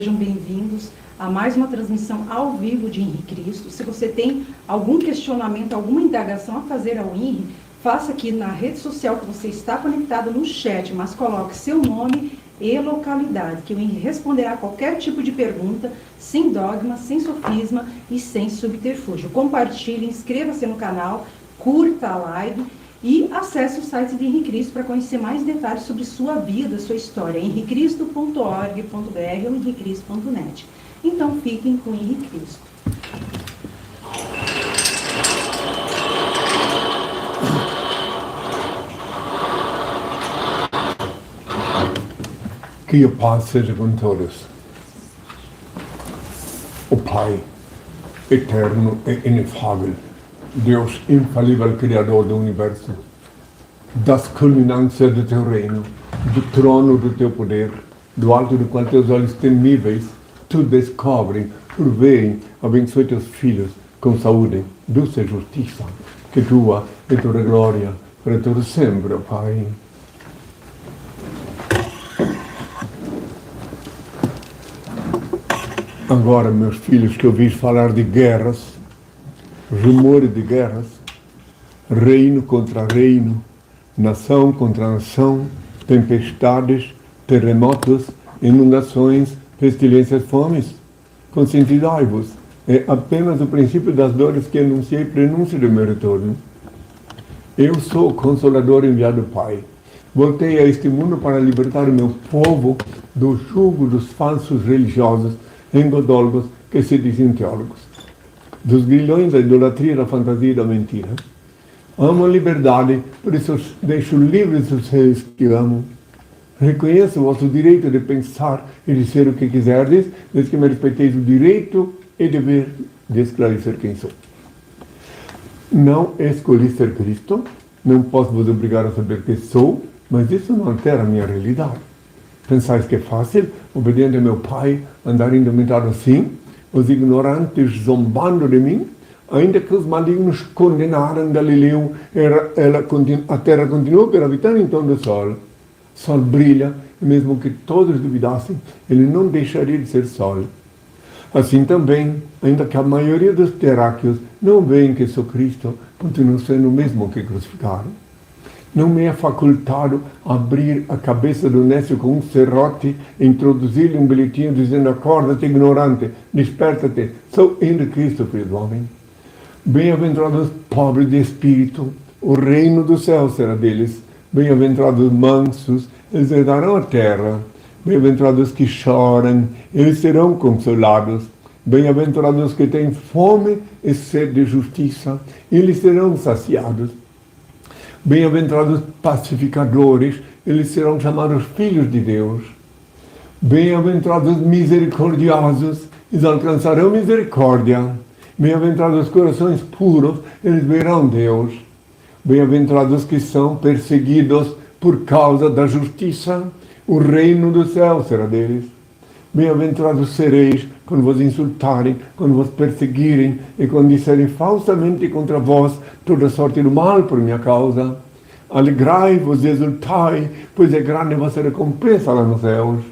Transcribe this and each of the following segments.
Sejam bem-vindos a mais uma transmissão ao vivo de Henri Cristo. Se você tem algum questionamento, alguma indagação a fazer ao Henri, faça aqui na rede social que você está conectado no chat, mas coloque seu nome e localidade, que o Henri responderá a qualquer tipo de pergunta, sem dogma, sem sofisma e sem subterfúgio. Compartilhe, inscreva-se no canal, curta a live e acesse o site de Henri Cristo para conhecer mais detalhes sobre sua vida, sua história, henricristo.org.br ou henricristo.net. Então fiquem com Henri Cristo. Que a paz seja com todos. O Pai, eterno e inefável, Deus infalível, Criador do Universo, das culminâncias do teu reino, do trono do teu poder, do alto do qual teus olhos temíveis tu descobrem, provêem, abençoe teus filhos com saúde, doce justiça, que tua é toda glória para todo sempre, Pai. Agora, meus filhos, que ouvis falar de guerras, rumores de guerras, reino contra reino, nação contra nação, tempestades, terremotos, inundações, pestilências, fomes. Conscientizai-vos, é apenas o princípio das dores que anunciei prenúncio do meu retorno. Eu sou o Consolador enviado do Pai. Voltei a este mundo para libertar o meu povo do jugo dos falsos religiosos, engodólogos que se dizem teólogos, dos grilhões da idolatria, da fantasia e da mentira. Amo a liberdade, por isso deixo livres os seres que amo. Reconheço o vosso direito de pensar e de ser o que quiserdes, desde que me respeiteis o direito e dever de esclarecer quem sou. Não escolhi ser Cristo, não posso vos obrigar a saber quem sou, mas isso não altera a minha realidade. Pensais que é fácil, obediente a meu Pai, andar indumentado assim, os ignorantes zombando de mim, ainda que os malignos condenaram Galileu, a terra continua gravitando em torno do sol. Sol brilha, e mesmo que todos duvidassem, ele não deixaria de ser sol. Assim também, ainda que a maioria dos terráqueos não veem que sou Cristo, continuo sendo o mesmo que crucificaram. Não me é facultado abrir a cabeça do nécio com um serrote e introduzir-lhe um bilhetinho dizendo: acorda-te, ignorante, desperta-te, sou Henri Cristo, filho do homem. Bem-aventurados os pobres de espírito, o reino do céu será deles. Bem-aventurados os mansos, eles herdarão a terra. Bem-aventurados os que choram, eles serão consolados. Bem-aventurados os que têm fome e sede de justiça, eles serão saciados. Bem-aventurados pacificadores, eles serão chamados filhos de Deus. Bem-aventurados misericordiosos, eles alcançarão misericórdia. Bem-aventurados corações puros, eles verão Deus. Bem-aventurados que são perseguidos por causa da justiça, o reino do céu será deles. Bem-aventurados sereis quando vos insultarem, quando vos perseguirem e quando disserem falsamente contra vós toda sorte do mal por minha causa. Alegrai-vos e exultai, pois é grande a vossa recompensa lá nos céus.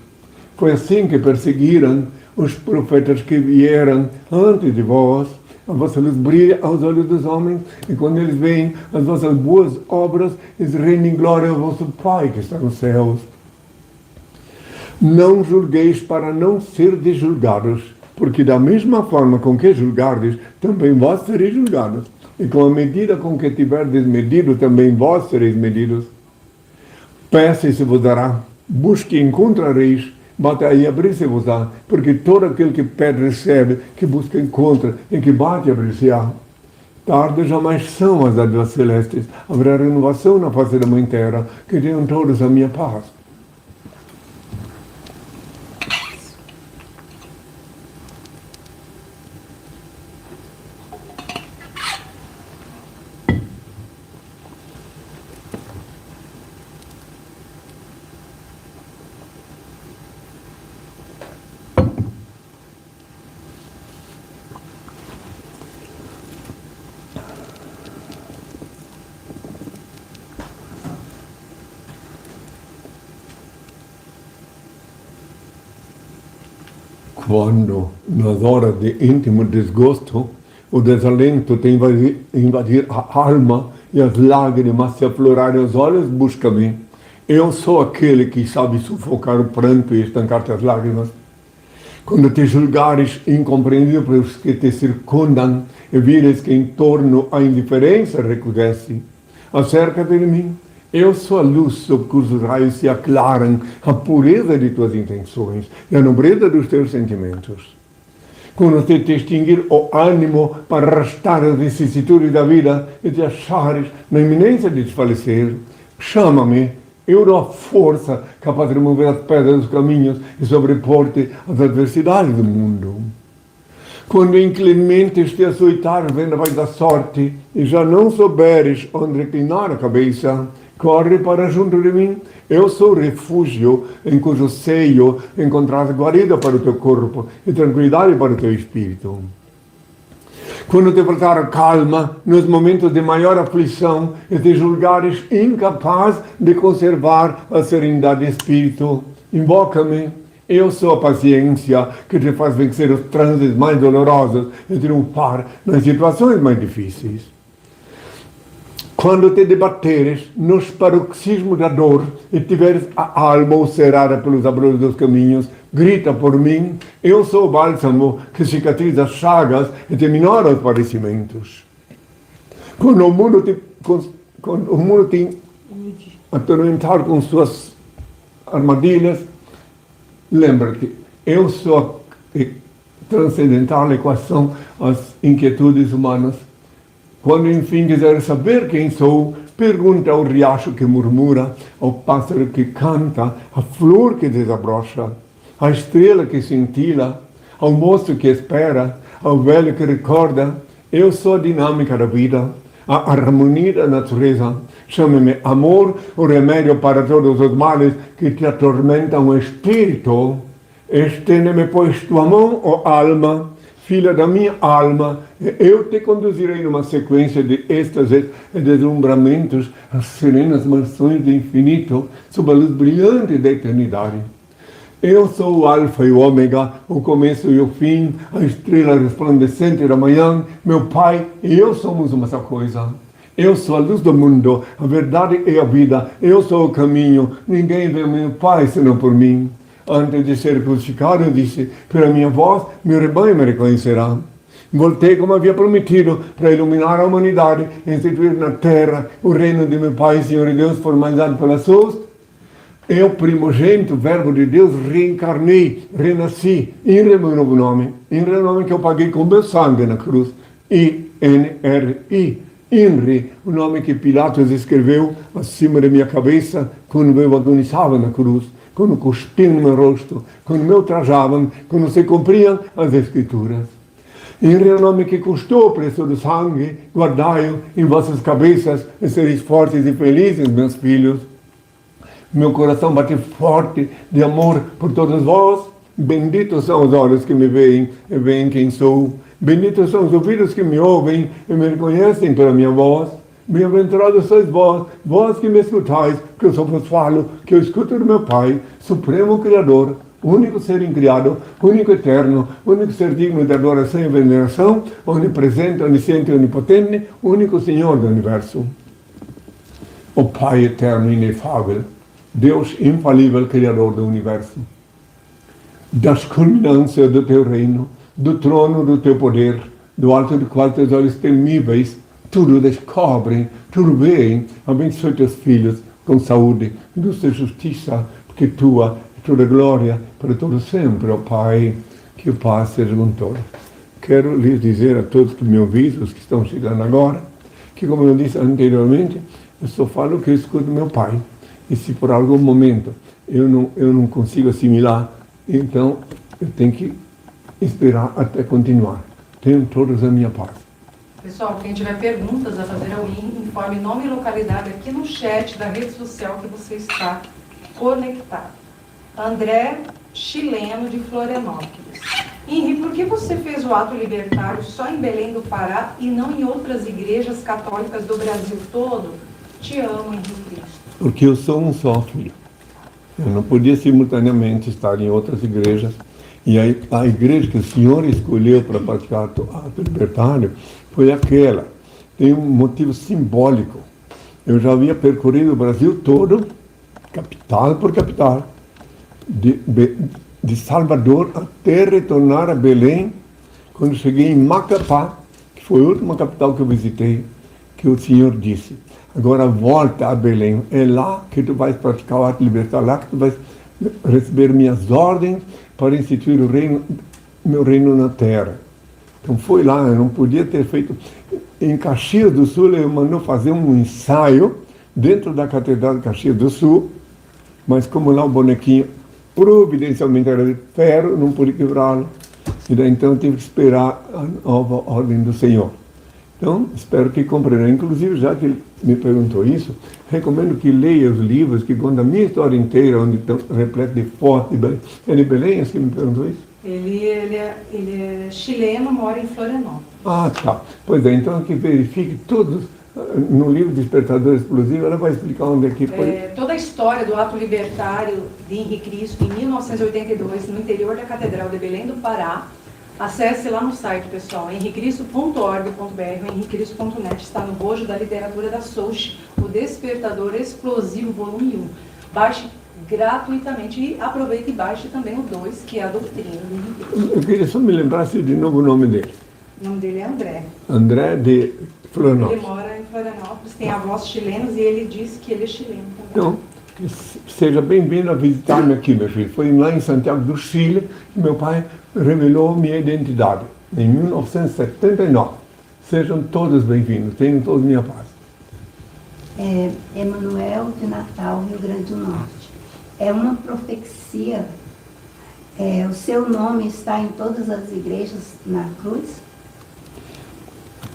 Foi assim que perseguiram os profetas que vieram antes de vós. A vossa luz brilha aos olhos dos homens, e quando eles veem as vossas boas obras, eles rendem glória ao vosso Pai que está nos céus. Não julgueis para não serdes julgados, porque da mesma forma com que julgardes, também vós sereis julgados. E com a medida com que tiverdes medido, também vós sereis medidos. Peça e se vos dará, busque e encontrareis, batai e abrir-se-vos-á, porque todo aquele que pede recebe, que busca encontra, e que bate abrir-se-á. Tarde jamais são as dádivas celestes, haverá renovação na face da mãe terra, que tenham todos a minha paz. quando, nas horas de íntimo desgosto, o desalento tem invadir a alma e as lágrimas se aflorarem aos olhos, busca-me. Eu sou aquele que sabe sufocar o pranto e estancar-te as lágrimas. Quando te julgares incompreendido pelos que te circundam e vires que em torno a indiferença recrudesce, acerca-te de mim. Eu sou a luz sob cujos raios se aclaram a pureza de tuas intenções e a nobreza dos teus sentimentos. Quando te extinguir o ânimo para arrastar as vicissitudes da vida e te achares na iminência de desfalecer, chama-me. Eu dou a força capaz de remover as pedras dos caminhos e sobrepor-te às adversidades do mundo. Quando inclemente te açoitares vendaval da sorte e já não souberes onde reclinar a cabeça, corre para junto de mim. Eu sou o refúgio em cujo seio encontrares guarida para o teu corpo e tranquilidade para o teu espírito. Quando te faltar a calma nos momentos de maior aflição e te julgares incapaz de conservar a serenidade de espírito, invoca-me. Eu sou a paciência que te faz vencer os transes mais dolorosos e triunfar nas situações mais difíceis. Quando te debateres nos paroxismos da dor e tiveres a alma ulcerada pelos abrolhos dos caminhos, grita por mim. Eu sou o bálsamo que cicatriza as chagas e te minora os padecimentos. Quando o mundo te atormentar com suas armadilhas, lembra-te, eu sou a transcendental equação às inquietudes humanas. Quando enfim quiser saber quem sou, pergunta ao riacho que murmura, ao pássaro que canta, à flor que desabrocha, à estrela que cintila, ao moço que espera, ao velho que recorda. Eu sou a dinâmica da vida, a harmonia da natureza. Chame-me amor, o remédio para todos os males que te atormentam o espírito. Estende-me, pois, tua mão, ó alma, filha da minha alma, eu te conduzirei numa sequência de êxtases e deslumbramentos às serenas mansões do infinito, sob a luz brilhante da eternidade. Eu sou o alfa e o ômega, o começo e o fim, a estrela resplandecente da manhã. Meu Pai e eu somos uma só coisa. Eu sou a luz do mundo, a verdade e a vida. Eu sou o caminho. Ninguém vê meu Pai senão por mim. Antes de ser crucificado, eu disse, pela minha voz, meu rebanho me reconhecerá. Voltei como havia prometido, para iluminar a humanidade, instituir na terra o reino de meu Pai, Senhor e Deus, formalizado pelas suas. Eu, primogênito, verbo de Deus, reencarnei, renasci, INRI é meu novo nome. INRI é o nome que eu paguei com meu sangue na cruz. INRI, INRI, o nome que Pilatos escreveu acima da minha cabeça, quando eu agonizava na cruz. Quando cuspiam no meu rosto, quando me ultrajavam, quando se cumpriam as Escrituras. INRI é o nome que custou o preço do sangue, guardai-o em vossas cabeças e sereis fortes e felizes, meus filhos. Meu coração bate forte de amor por todos vós. Benditos são os olhos que me veem e veem quem sou. Benditos são os ouvidos que me ouvem e me reconhecem pela minha voz. Bem-aventurados sois vós, vós que me escutais, que eu só vos falo, que eu escuto do meu Pai, Supremo Criador, único ser incriado, único eterno, único ser digno de adoração e veneração, onipresente, onisciente e onipotente, único Senhor do Universo. O Pai eterno e inefável, Deus infalível, Criador do Universo, das culminâncias do teu reino, do trono do teu poder, do alto do qual teus olhos temíveis tudo descobrem, tudo veem. Abençoe teus filhos com saúde, luz e justiça, porque tua é toda glória para todo sempre, ó Pai, que o paz seja com todos. Quero lhes dizer a todos que me ouviram, os que estão chegando agora, que como eu disse anteriormente, eu só falo o que eu escuto do meu Pai. E se por algum momento eu não consigo assimilar, então eu tenho que esperar até continuar. Tenho todos a minha paz. Pessoal, quem tiver perguntas a fazer ao INRI, informe nome e localidade aqui no chat da rede social que você está conectado. André Chileno, de Florianópolis. INRI, por que você fez o ato libertário só em Belém do Pará e não em outras igrejas católicas do Brasil todo? Te amo, Henrique Cristo. Porque eu sou um só, filho. Eu não podia simultaneamente estar em outras igrejas E aí, a igreja que o senhor escolheu para praticar ato libertário foi aquela. Tem um motivo simbólico. Eu já havia percorrido o Brasil todo, capital por capital, de Salvador até retornar a Belém, quando cheguei em Macapá, que foi a última capital que eu visitei, que o Senhor disse, agora volta a Belém, é lá que tu vais praticar o ato libertário, lá que tu vais receber minhas ordens para instituir o reino, meu reino na terra. Então foi lá, eu não podia ter feito. Em Caxias do Sul, ele mandou fazer um ensaio dentro da Catedral de Caxias do Sul, mas como lá o bonequinho providencialmente era de ferro, não pude quebrá-lo. E daí então eu tive que esperar a nova ordem do Senhor. Então, espero que compreendam. Inclusive, já que ele me perguntou isso, recomendo que leia os livros que contam a minha história inteira, onde estão repletos de fotos de Belém. É de Belém, que me perguntou isso? Ele é chileno, mora em Florianópolis. Ah, tá. Pois é, então que verifique todos. No livro Despertador Explosivo, ela vai explicar onde é que foi. Toda a história do ato libertário de Henrique Cristo, em 1982, no interior da Catedral de Belém do Pará. Acesse lá no site, pessoal, henricristo.org.br ou henricristo.net, está no bojo da literatura da Souche, o Despertador Explosivo, volume 1. Baixe gratuitamente e aproveite e baixe também o 2, que é a doutrina do Henrique Cristo. Eu queria só me lembrar de novo o nome dele. O nome dele é André. André de Florianópolis. Ele mora em Florianópolis, tem avós chilenos e ele disse que ele é chileno também. Então, seja bem-vindo a visitar-me aqui, meu filho. Foi lá em Santiago do Chile que meu pai revelou minha identidade, em 1979. Sejam todos bem-vindos, tenham todos minha paz. Emanuel de Natal, Rio Grande do Norte. É uma profecia, o seu nome está em todas as igrejas na cruz?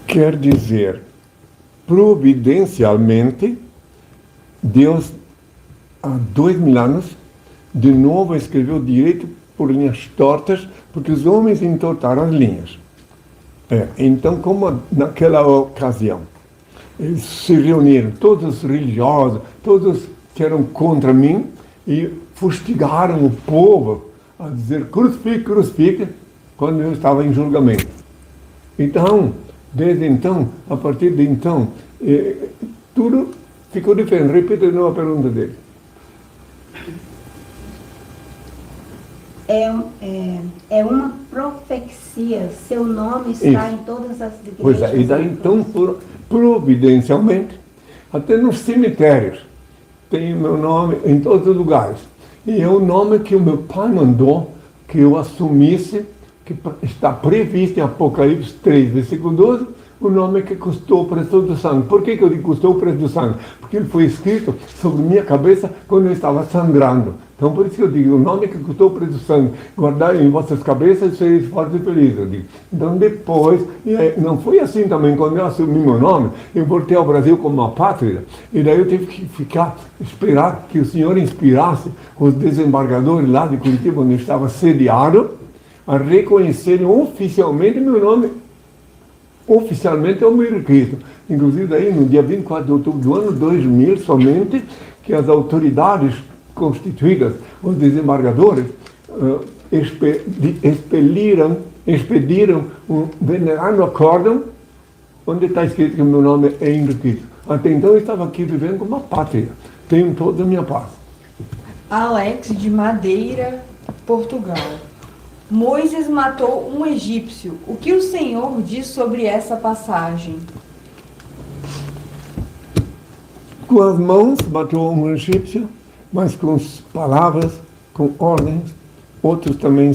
Quer dizer, providencialmente, Deus, há 2000 anos, de novo escreveu direito por linhas tortas, porque os homens entortaram as linhas. Então, como naquela ocasião, eles se reuniram, todos os religiosos, todos que eram contra mim, e fustigaram o povo a dizer crucifique, crucifique, quando eu estava em julgamento. Então, desde então, a partir de então, tudo ficou diferente. Repita de novo a pergunta dele. É uma profecia, seu nome está em todas as igrejas. Pois é, e daí então, providencialmente, até nos cemitérios, tem o meu nome em todos os lugares. E é o nome que o meu pai mandou que eu assumisse, que está previsto em Apocalipse 3, versículo 12, o nome que custou o preço do sangue. Por que eu digo custou o preço do sangue? Porque ele foi escrito sobre minha cabeça quando eu estava sangrando. Então, por isso que eu digo, o nome que custou o preço do sangue, guardai em vossas cabeças e sereis fortes e felizes. Eu digo. Então, depois, não foi assim também, quando eu assumi meu nome, eu voltei ao Brasil como uma pátria, e daí eu tive que esperar que o Senhor inspirasse os desembargadores lá de Curitiba, onde eu estava sediado, a reconhecerem oficialmente meu nome. Oficialmente é o meu Cristo. Inclusive, daí, no dia 24 de outubro do ano 2000, somente, que as autoridades constituídas, os desembargadores, expediram um venerável acórdão, onde está escrito que o meu nome é Henrique. Até então eu estava aqui vivendo como uma pátria. Tenho toda a minha paz. Alex de Madeira, Portugal. Moisés matou um egípcio. O que o Senhor diz sobre essa passagem? Com as mãos matou um egípcio, mas com palavras, com ordens, outros também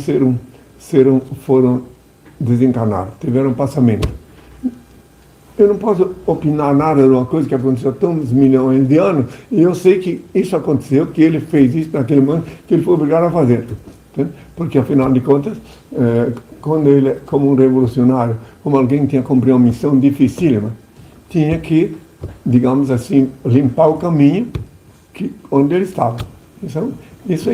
foram desencarnados, tiveram passamento. Eu não posso opinar nada de uma coisa que aconteceu há tantos milhões de anos, e eu sei que isso aconteceu, que ele fez isso naquele momento, que ele foi obrigado a fazer. Porque, afinal de contas, quando ele, como um revolucionário, como alguém que tinha cumprido uma missão dificílima, tinha que, digamos assim, limpar o caminho onde ele estava. Então, isso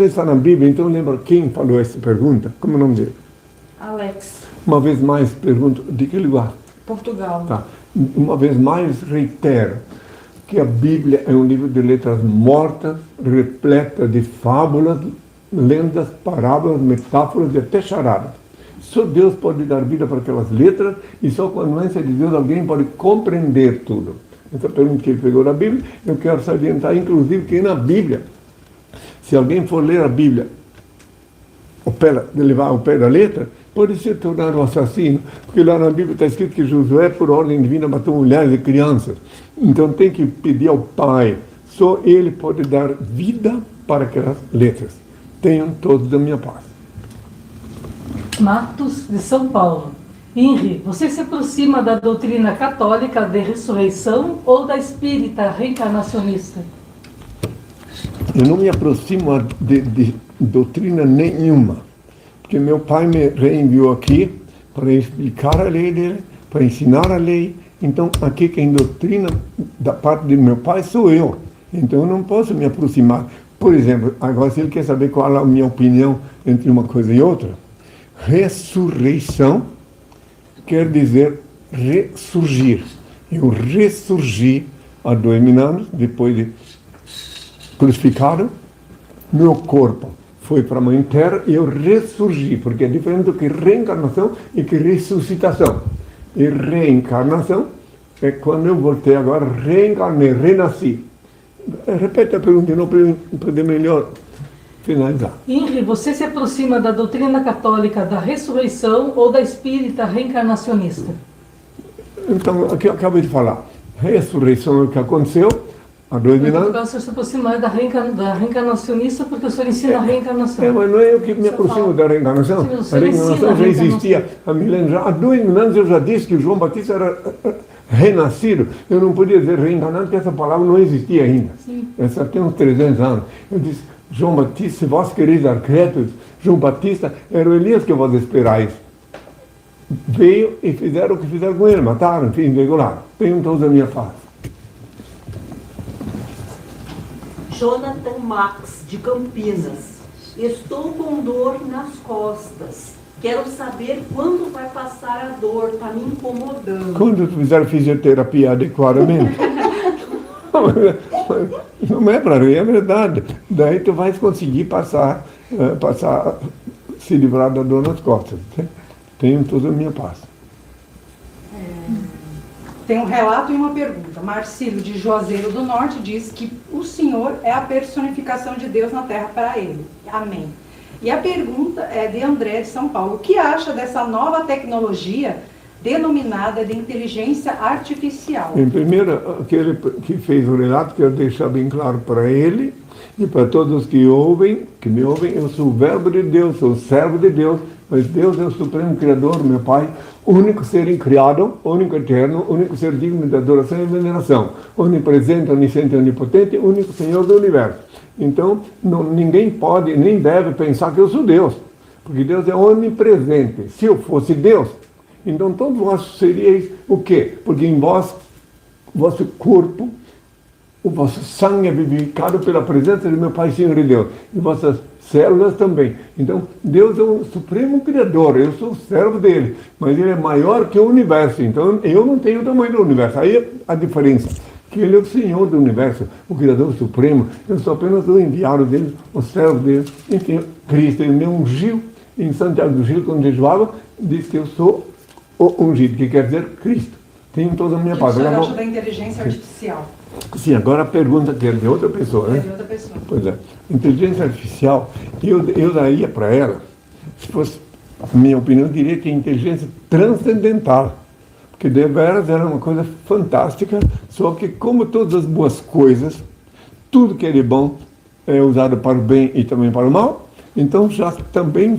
está na Bíblia, então lembra quem falou essa pergunta? Como é o nome dele? Alex. Uma vez mais pergunto, de que lugar? Portugal. Tá. Uma vez mais reitero que a Bíblia é um livro de letras mortas, repleta de fábulas lendas, parábolas, metáforas e até charadas. Só Deus pode dar vida para aquelas letras e só com a anuência de Deus alguém pode compreender tudo. Essa pergunta que ele pegou na Bíblia, eu quero salientar, inclusive, que na Bíblia, se alguém for ler a Bíblia, levar ao pé da letra, pode se tornar um assassino, porque lá na Bíblia está escrito que Josué, por ordem divina, matou mulheres e crianças. Então tem que pedir ao Pai, só Ele pode dar vida para aquelas letras. Tenham todos da minha paz. Matos, de São Paulo. Henri, você se aproxima da doutrina católica de ressurreição ou da espírita reencarnacionista? Eu não me aproximo de doutrina nenhuma, porque meu pai me reenviou aqui para explicar a lei dele, para ensinar a lei. Então, aqui quem doutrina da parte do meu pai sou eu. Então, eu não posso me aproximar. Por exemplo, agora se ele quer saber qual é a minha opinião entre uma coisa e outra, ressurreição quer dizer ressurgir. Eu ressurgi há 2000 anos, depois de crucificado, meu corpo foi para a Mãe Terra e eu ressurgi, porque é diferente do que reencarnação e que ressuscitação. E reencarnação é quando eu voltei agora, reencarnei, renasci. Repete a pergunta, não para poder melhor finalizar. Henri, você se aproxima da doutrina católica da ressurreição ou da espírita reencarnacionista? Então, aqui eu acabei de falar. Ressurreição é o que aconteceu há 2000 anos. O senhor se aproxima da reencarnacionista porque o senhor ensina a reencarnação. Mas não é eu que me aproximo da reencarnação. Sim, A reencarnação já existia há milênios. Há 2000 anos eu já disse que João Batista era renascido. Eu não podia dizer reencarnado, porque essa palavra não existia ainda. Sim. Essa tem uns 300 anos. Eu disse, João Batista, se vós quereis dar créditos, João Batista era o Elias que vós esperais. Veio e fizeram o que fizeram com ele, mataram, enfim, regularam. Tenham todos a minha face. Jonathan Max, de Campinas. Estou com dor nas costas. Quero saber quando vai passar a dor, está me incomodando. Quando tu fizer fisioterapia adequadamente. Não é para mim, é verdade. Daí tu vais conseguir se livrar da dor nas costas. Tenho toda a minha paz. Tem um relato e uma pergunta. Marcílio de Juazeiro do Norte diz que o Senhor é a personificação de Deus na terra para ele. Amém. E a pergunta é de André de São Paulo. O que acha dessa nova tecnologia denominada de inteligência artificial? Em primeiro, aquele que fez o relato, quero deixar bem claro para ele e para todos que me ouvem, eu sou o verbo de Deus, sou o servo de Deus, mas Deus é o supremo criador, meu Pai, único ser incriado, único eterno, único ser digno de adoração e veneração, onipresente, onisciente, onipotente, único Senhor do universo. Então, ninguém pode nem deve pensar que eu sou Deus, porque Deus é onipresente. Se eu fosse Deus, então todos vós seríeis o quê? Porque em vós, vosso corpo, o vosso sangue é vivificado pela presença de meu Pai Senhor e Deus, e vossas células também. Então, Deus é o supremo criador, eu sou o servo dele, mas ele é maior que o universo, então eu não tenho o tamanho do universo. Aí é a diferença, que ele é o Senhor do universo, o criador supremo, eu sou apenas o enviado dele, o servo dele, enfim, Cristo, ele me ungiu em Santiago do Chile, quando jejuava, disse que eu sou o ungido, que quer dizer Cristo. Tenho toda a minha paz. O senhor acha da inteligência artificial? Sim, agora a pergunta que é de outra pessoa, né? É de outra pessoa. Pois é. Inteligência artificial, eu daria para ela, se fosse a minha opinião, eu diria que é inteligência transcendental. Porque de veras era uma coisa fantástica, só que como todas as boas coisas, tudo que é de bom é usado para o bem e também para o mal, então já também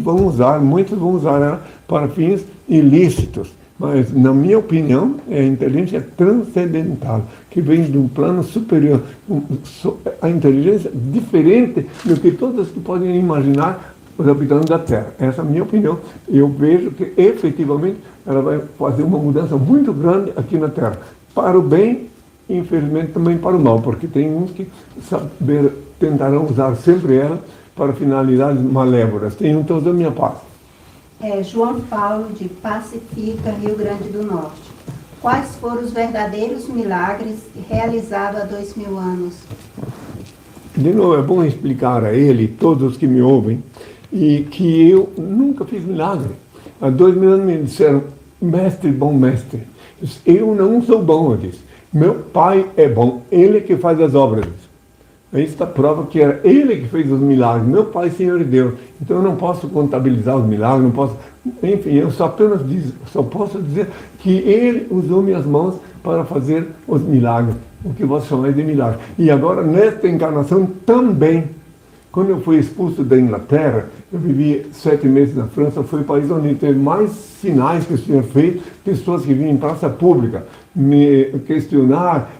muitos vão usar ela para fins ilícitos. Mas, na minha opinião, é a inteligência transcendental, que vem de um plano superior, a inteligência diferente do que todas que podem imaginar os habitantes da Terra. Essa é a minha opinião. Eu vejo que, efetivamente, ela vai fazer uma mudança muito grande aqui na Terra, para o bem e, infelizmente, também para o mal, porque tem uns que tentarão usar sempre ela para finalidades malévolas. Tenham todos a minha paz. João Paulo, de Pacifica, Rio Grande do Norte. Quais foram os verdadeiros milagres realizados há 2000 anos? de novo, é bom explicar a ele, todos que me ouvem, e que eu nunca fiz milagre. Há 2000 anos me disseram, mestre, bom mestre. Eu não sou bom, eu disse. Meu pai é bom, ele que faz as obras. Aí está a prova que era ele que fez os milagres, meu pai, Senhor e Deus. Então eu não posso contabilizar os milagres, não posso. Enfim, eu só posso dizer que ele usou minhas mãos para fazer os milagres, o que vós chamais de milagre. E agora, nesta encarnação também, quando eu fui expulso da Inglaterra, eu vivi 7 meses na França, foi o país onde teve mais sinais que o Senhor fez, pessoas que vinham em praça pública me questionar,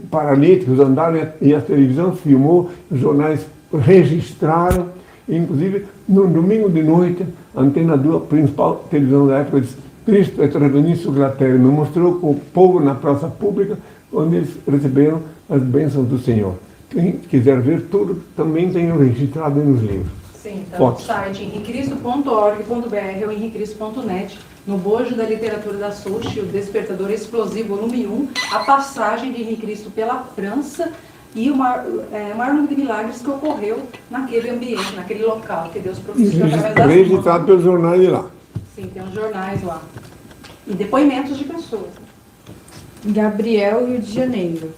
paralíticos andaram, e a televisão filmou, os jornais registraram, inclusive no domingo de noite, a Antena 2, a principal televisão da época, disse, Cristo é transvenido sobre a terra, me mostrou o povo na praça pública, onde eles receberam as bênçãos do Senhor. Quem quiser ver tudo, também tem registrado nos livros. Sim, está Fotos. no site henricristo.org.br ou henricristo.net, no bojo da literatura da Sochi, o Despertador Explosivo, volume 1, a passagem de Henrique Cristo pela França e o maior número de milagres que ocorreu naquele ambiente, naquele local que Deus propiciou através das Registrado pelos jornais de lá. Sim, tem uns jornais lá. E depoimentos de pessoas. Gabriel, Rio de Janeiro.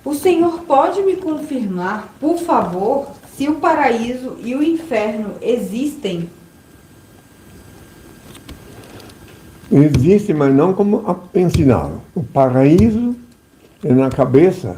O senhor pode me confirmar, por favor, se o paraíso e o inferno existem? Existe, mas não como ensinaram. O paraíso é na cabeça.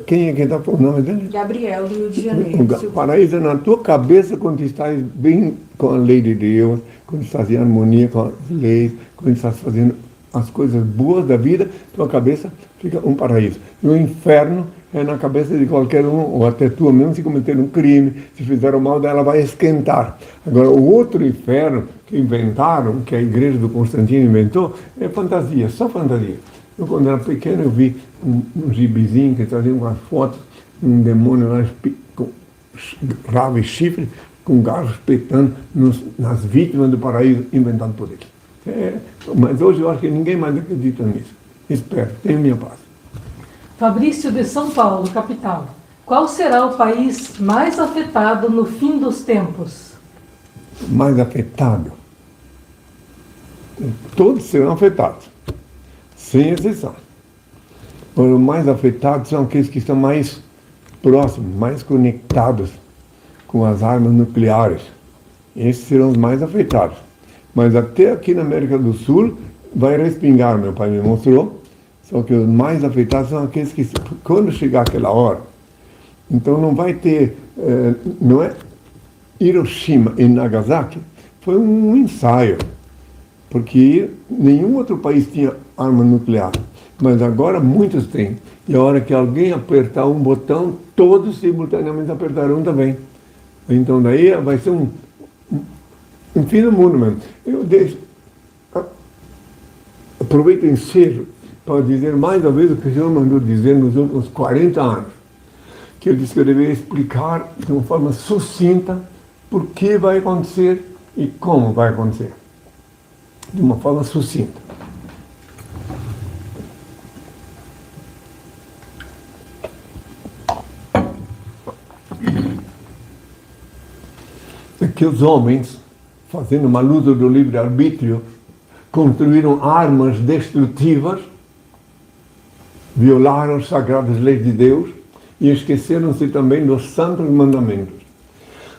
Quem é que está falando o nome dele? Gabriel, do Rio de Janeiro. O paraíso é na tua cabeça quando estás bem com a lei de Deus, quando estás em harmonia com as leis, quando estás fazendo as coisas boas da vida, tua cabeça fica um paraíso. E o inferno é na cabeça de qualquer um, ou até tu mesmo, se cometer um crime, se fizer o mal, ela vai esquentar. Agora, o outro inferno que inventaram, que a igreja do Constantino inventou, é fantasia, só fantasia. Eu, quando era pequeno, eu vi um gibizinho que trazia umas fotos, um demônio lá com rabo e chifre, com garro espetando nas vítimas do paraíso, inventado por ele. Mas hoje eu acho que ninguém mais acredita nisso. Espero, tenho minha paz. Fabrício de São Paulo, capital. Qual será o país mais afetado no fim dos tempos? Mais afetado? Todos serão afetados, sem exceção. Os mais afetados são aqueles que estão mais próximos, mais conectados com as armas nucleares. Esses serão os mais afetados. Mas até aqui na América do Sul vai respingar, meu pai me mostrou. Só que os mais afetados são aqueles que, quando chegar aquela hora, então não vai ter, não é Hiroshima e Nagasaki, foi um ensaio, porque nenhum outro país tinha arma nuclear, mas agora muitos têm. E a hora que alguém apertar um botão, todos simultaneamente apertarão também. Então daí vai ser um fim do mundo mesmo. Eu aproveito o ensejo para dizer mais uma vez o que o Senhor mandou dizer nos últimos 40 anos. Que ele disse que eu deveria explicar de uma forma sucinta por que vai acontecer e como vai acontecer. De uma forma sucinta. É que os homens, fazendo uma luta do livre-arbítrio, construíram armas destrutivas, violaram as sagradas leis de Deus e esqueceram-se também dos santos mandamentos.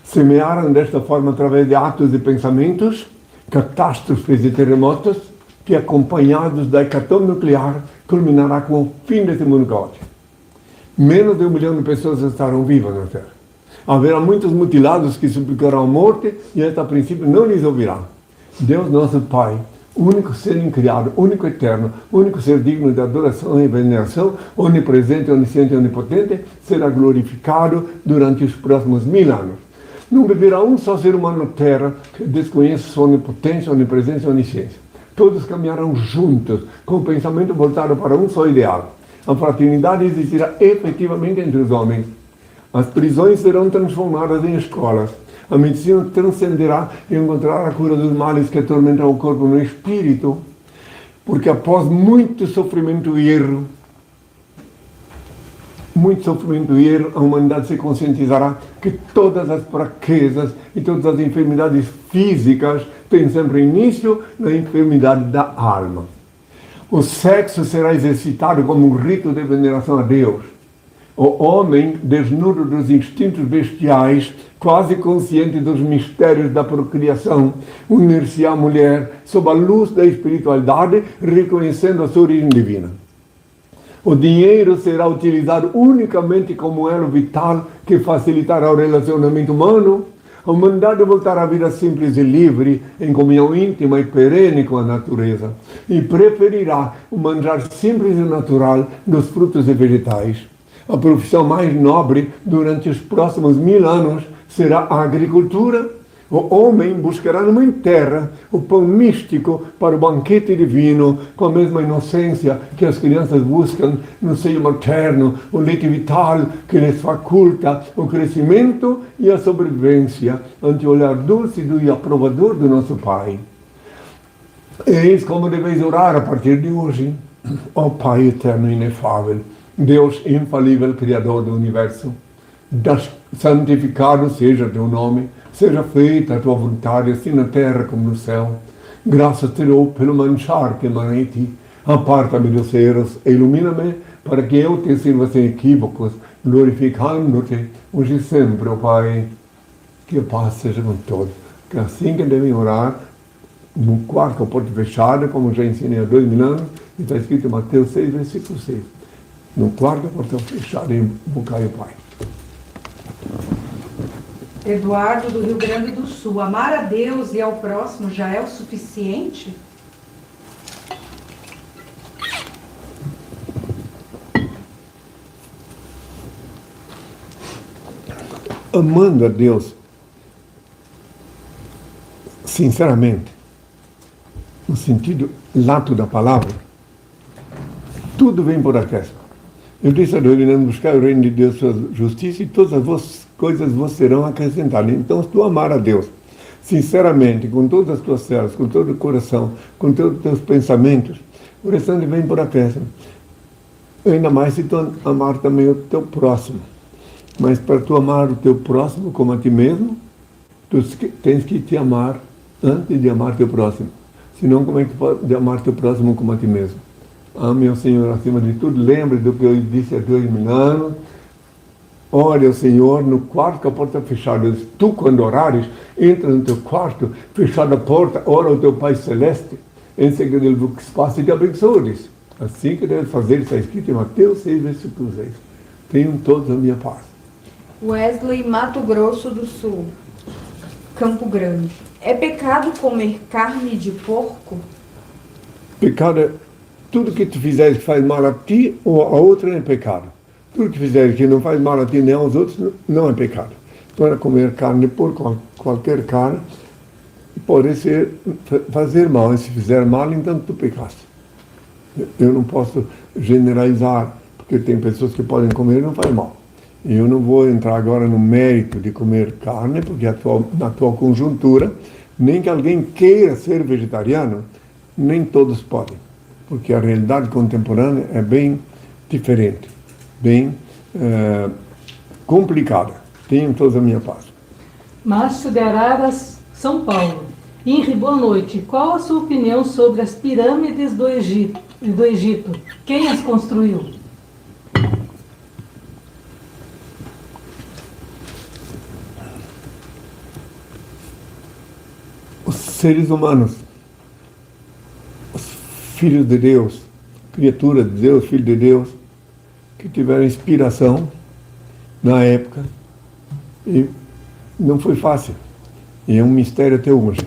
Semearam desta forma através de atos e pensamentos, catástrofes e terremotos, que acompanhados da hecatombe nuclear, culminará com o fim desse mundo caótico. Menos de 1 milhão de pessoas estarão vivas na Terra. Haverá muitos mutilados que suplicarão a morte e esta a princípio não lhes ouvirá. Deus nosso Pai, único ser incriado, único eterno, único ser digno de adoração e veneração, onipresente, onisciente e onipotente, será glorificado durante os próximos 1000 anos. Não viverá um só ser humano na Terra que desconheça sua onipotência, onipresença e onisciência. Todos caminharão juntos, com o pensamento voltado para um só ideal. A fraternidade existirá efetivamente entre os homens. As prisões serão transformadas em escolas. A medicina transcenderá e encontrará a cura dos males que atormentam o corpo no espírito, porque após muito sofrimento e erro, muito sofrimento e erro, a humanidade se conscientizará que todas as fraquezas e todas as enfermidades físicas têm sempre início na enfermidade da alma. O sexo será exercitado como um rito de veneração a Deus. O homem, desnudo dos instintos bestiais, quase consciente dos mistérios da procriação, unir-se à mulher sob a luz da espiritualidade, reconhecendo a sua origem divina. O dinheiro será utilizado unicamente como elo vital que facilitará o relacionamento humano. A humanidade voltará à vida simples e livre, em comunhão íntima e perene com a natureza, e preferirá o manjar simples e natural dos frutos e vegetais. A profissão mais nobre durante os próximos 1000 anos será a agricultura. O homem buscará na mãe terra o pão místico para o banquete divino, com a mesma inocência que as crianças buscam no seio materno, o leite vital que lhes faculta o crescimento e a sobrevivência ante o olhar dúlcido e aprovador do nosso Pai. Eis como deveis orar a partir de hoje. Ó Pai eterno e inefável, Deus infalível, Criador do Universo, santificado seja teu nome, seja feita a tua vontade, assim na terra como no céu. Graças te dou pelo manjar que emana em ti. Aparta-me dos erros, ilumina-me, para que eu te sirva sem equívocos, glorificando-te hoje e sempre, ó Pai. Que a paz seja com todos. Que assim que devem orar, no quarto, a porta fechada, como já ensinei há 2000 anos, e está escrito em Mateus 6, versículo 6. No quarto, a porta fechada, invocar o Pai. Eduardo, do Rio Grande do Sul. Amar a Deus e ao próximo já é o suficiente? Amando a Deus, sinceramente, no sentido lato da palavra, tudo vem por acréscimo. Eu disse a Deus, buscar o reino de Deus, sua justiça, e todas as coisas vos serão acrescentadas. Então, se tu amar a Deus, sinceramente, com todas as tuas células, com todo o coração, com todos os teus pensamentos, o restante vem por acréscimo. Ainda mais se tu amar também o teu próximo. Mas para tu amar o teu próximo como a ti mesmo, tu tens que te amar antes de amar teu próximo. Senão, como é que tu pode amar teu próximo como a ti mesmo? Ame ao Senhor acima de tudo. Lembre do que eu disse há 2000 anos. Ore ao Senhor no quarto com a porta fechada. Tu, quando orares, entra no teu quarto, fechada a porta, ora ao teu Pai Celeste, em segredo ele que espaço e te abençoe. Assim que deve fazer, está escrito em Mateus 6, versículo 6. Tenham todos a minha paz. Wesley, Mato Grosso do Sul, Campo Grande. É pecado comer carne de porco? Pecado é tudo que tu fizeres que faz mal a ti ou a outro é pecado. Tudo que fizeres que não faz mal a ti nem aos outros não é pecado. Para comer carne de porco, qualquer carne, pode ser fazer mal. E se fizer mal, então tu pecaste. Eu não posso generalizar, porque tem pessoas que podem comer e não faz mal. Eu não vou entrar agora no mérito de comer carne, porque na atual conjuntura, nem que alguém queira ser vegetariano, nem todos podem. Porque a realidade contemporânea é bem diferente, bem complicada. Tenham todos a minha paz. Márcio de Araras, São Paulo. Inri, boa noite. Qual a sua opinião sobre as pirâmides do Egito? Quem as construiu? Os seres humanos, os filhos de Deus, criatura de Deus, filho de Deus, que tiveram inspiração na época, e não foi fácil. E é um mistério até hoje.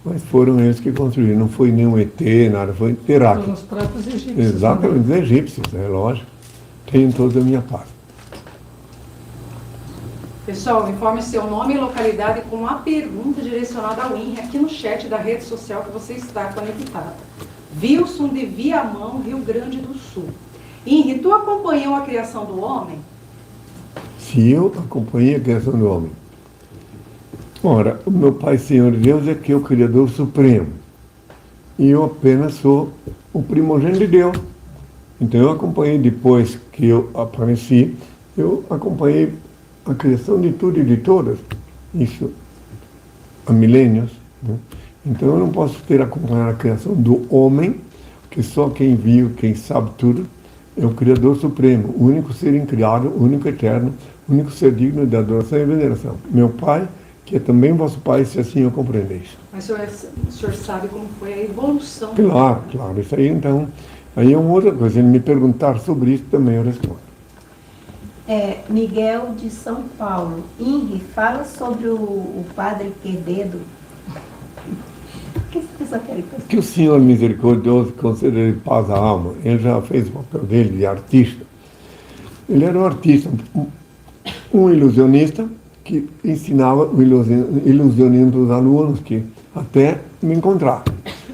Mas foram eles que construíram, não foi nenhum ET, nada, foi terráqueo. Foram os próprios egípcios. Exatamente, os egípcios, é lógico. Tenham toda a minha paz. Pessoal, informe seu nome e localidade com a pergunta direcionada ao INRI aqui no chat da rede social que você está conectado. Wilson de Viamão, Rio Grande do Sul. INRI, tu acompanhou a criação do homem? Se eu acompanhei a criação do homem. Ora, o meu Pai Senhor Deus é que é o Criador Supremo. E eu apenas sou o primogênito de Deus. Então eu acompanhei, depois que eu apareci, eu acompanhei a criação de tudo e de todas, isso há milênios, né? Então eu não posso ter acompanhado a criação do homem, que só quem viu, quem sabe tudo, é o Criador Supremo, o único ser incriado, o único eterno, o único ser digno de adoração e veneração. Meu Pai, que é também vosso Pai, se assim o compreendeis. Mas o senhor sabe como foi a evolução? Claro, claro. Isso aí, então, aí é uma outra coisa. Ele me perguntar sobre isso, também eu respondo. Miguel de São Paulo. Ingrid, fala sobre o padre Quevedo. O que essa pessoa quer que eu Que o Senhor misericordioso conceda paz à alma. Ele já fez o papel dele de artista. Ele era um artista, um ilusionista que ensinava o ilusionismo para os alunos, que até me encontrar.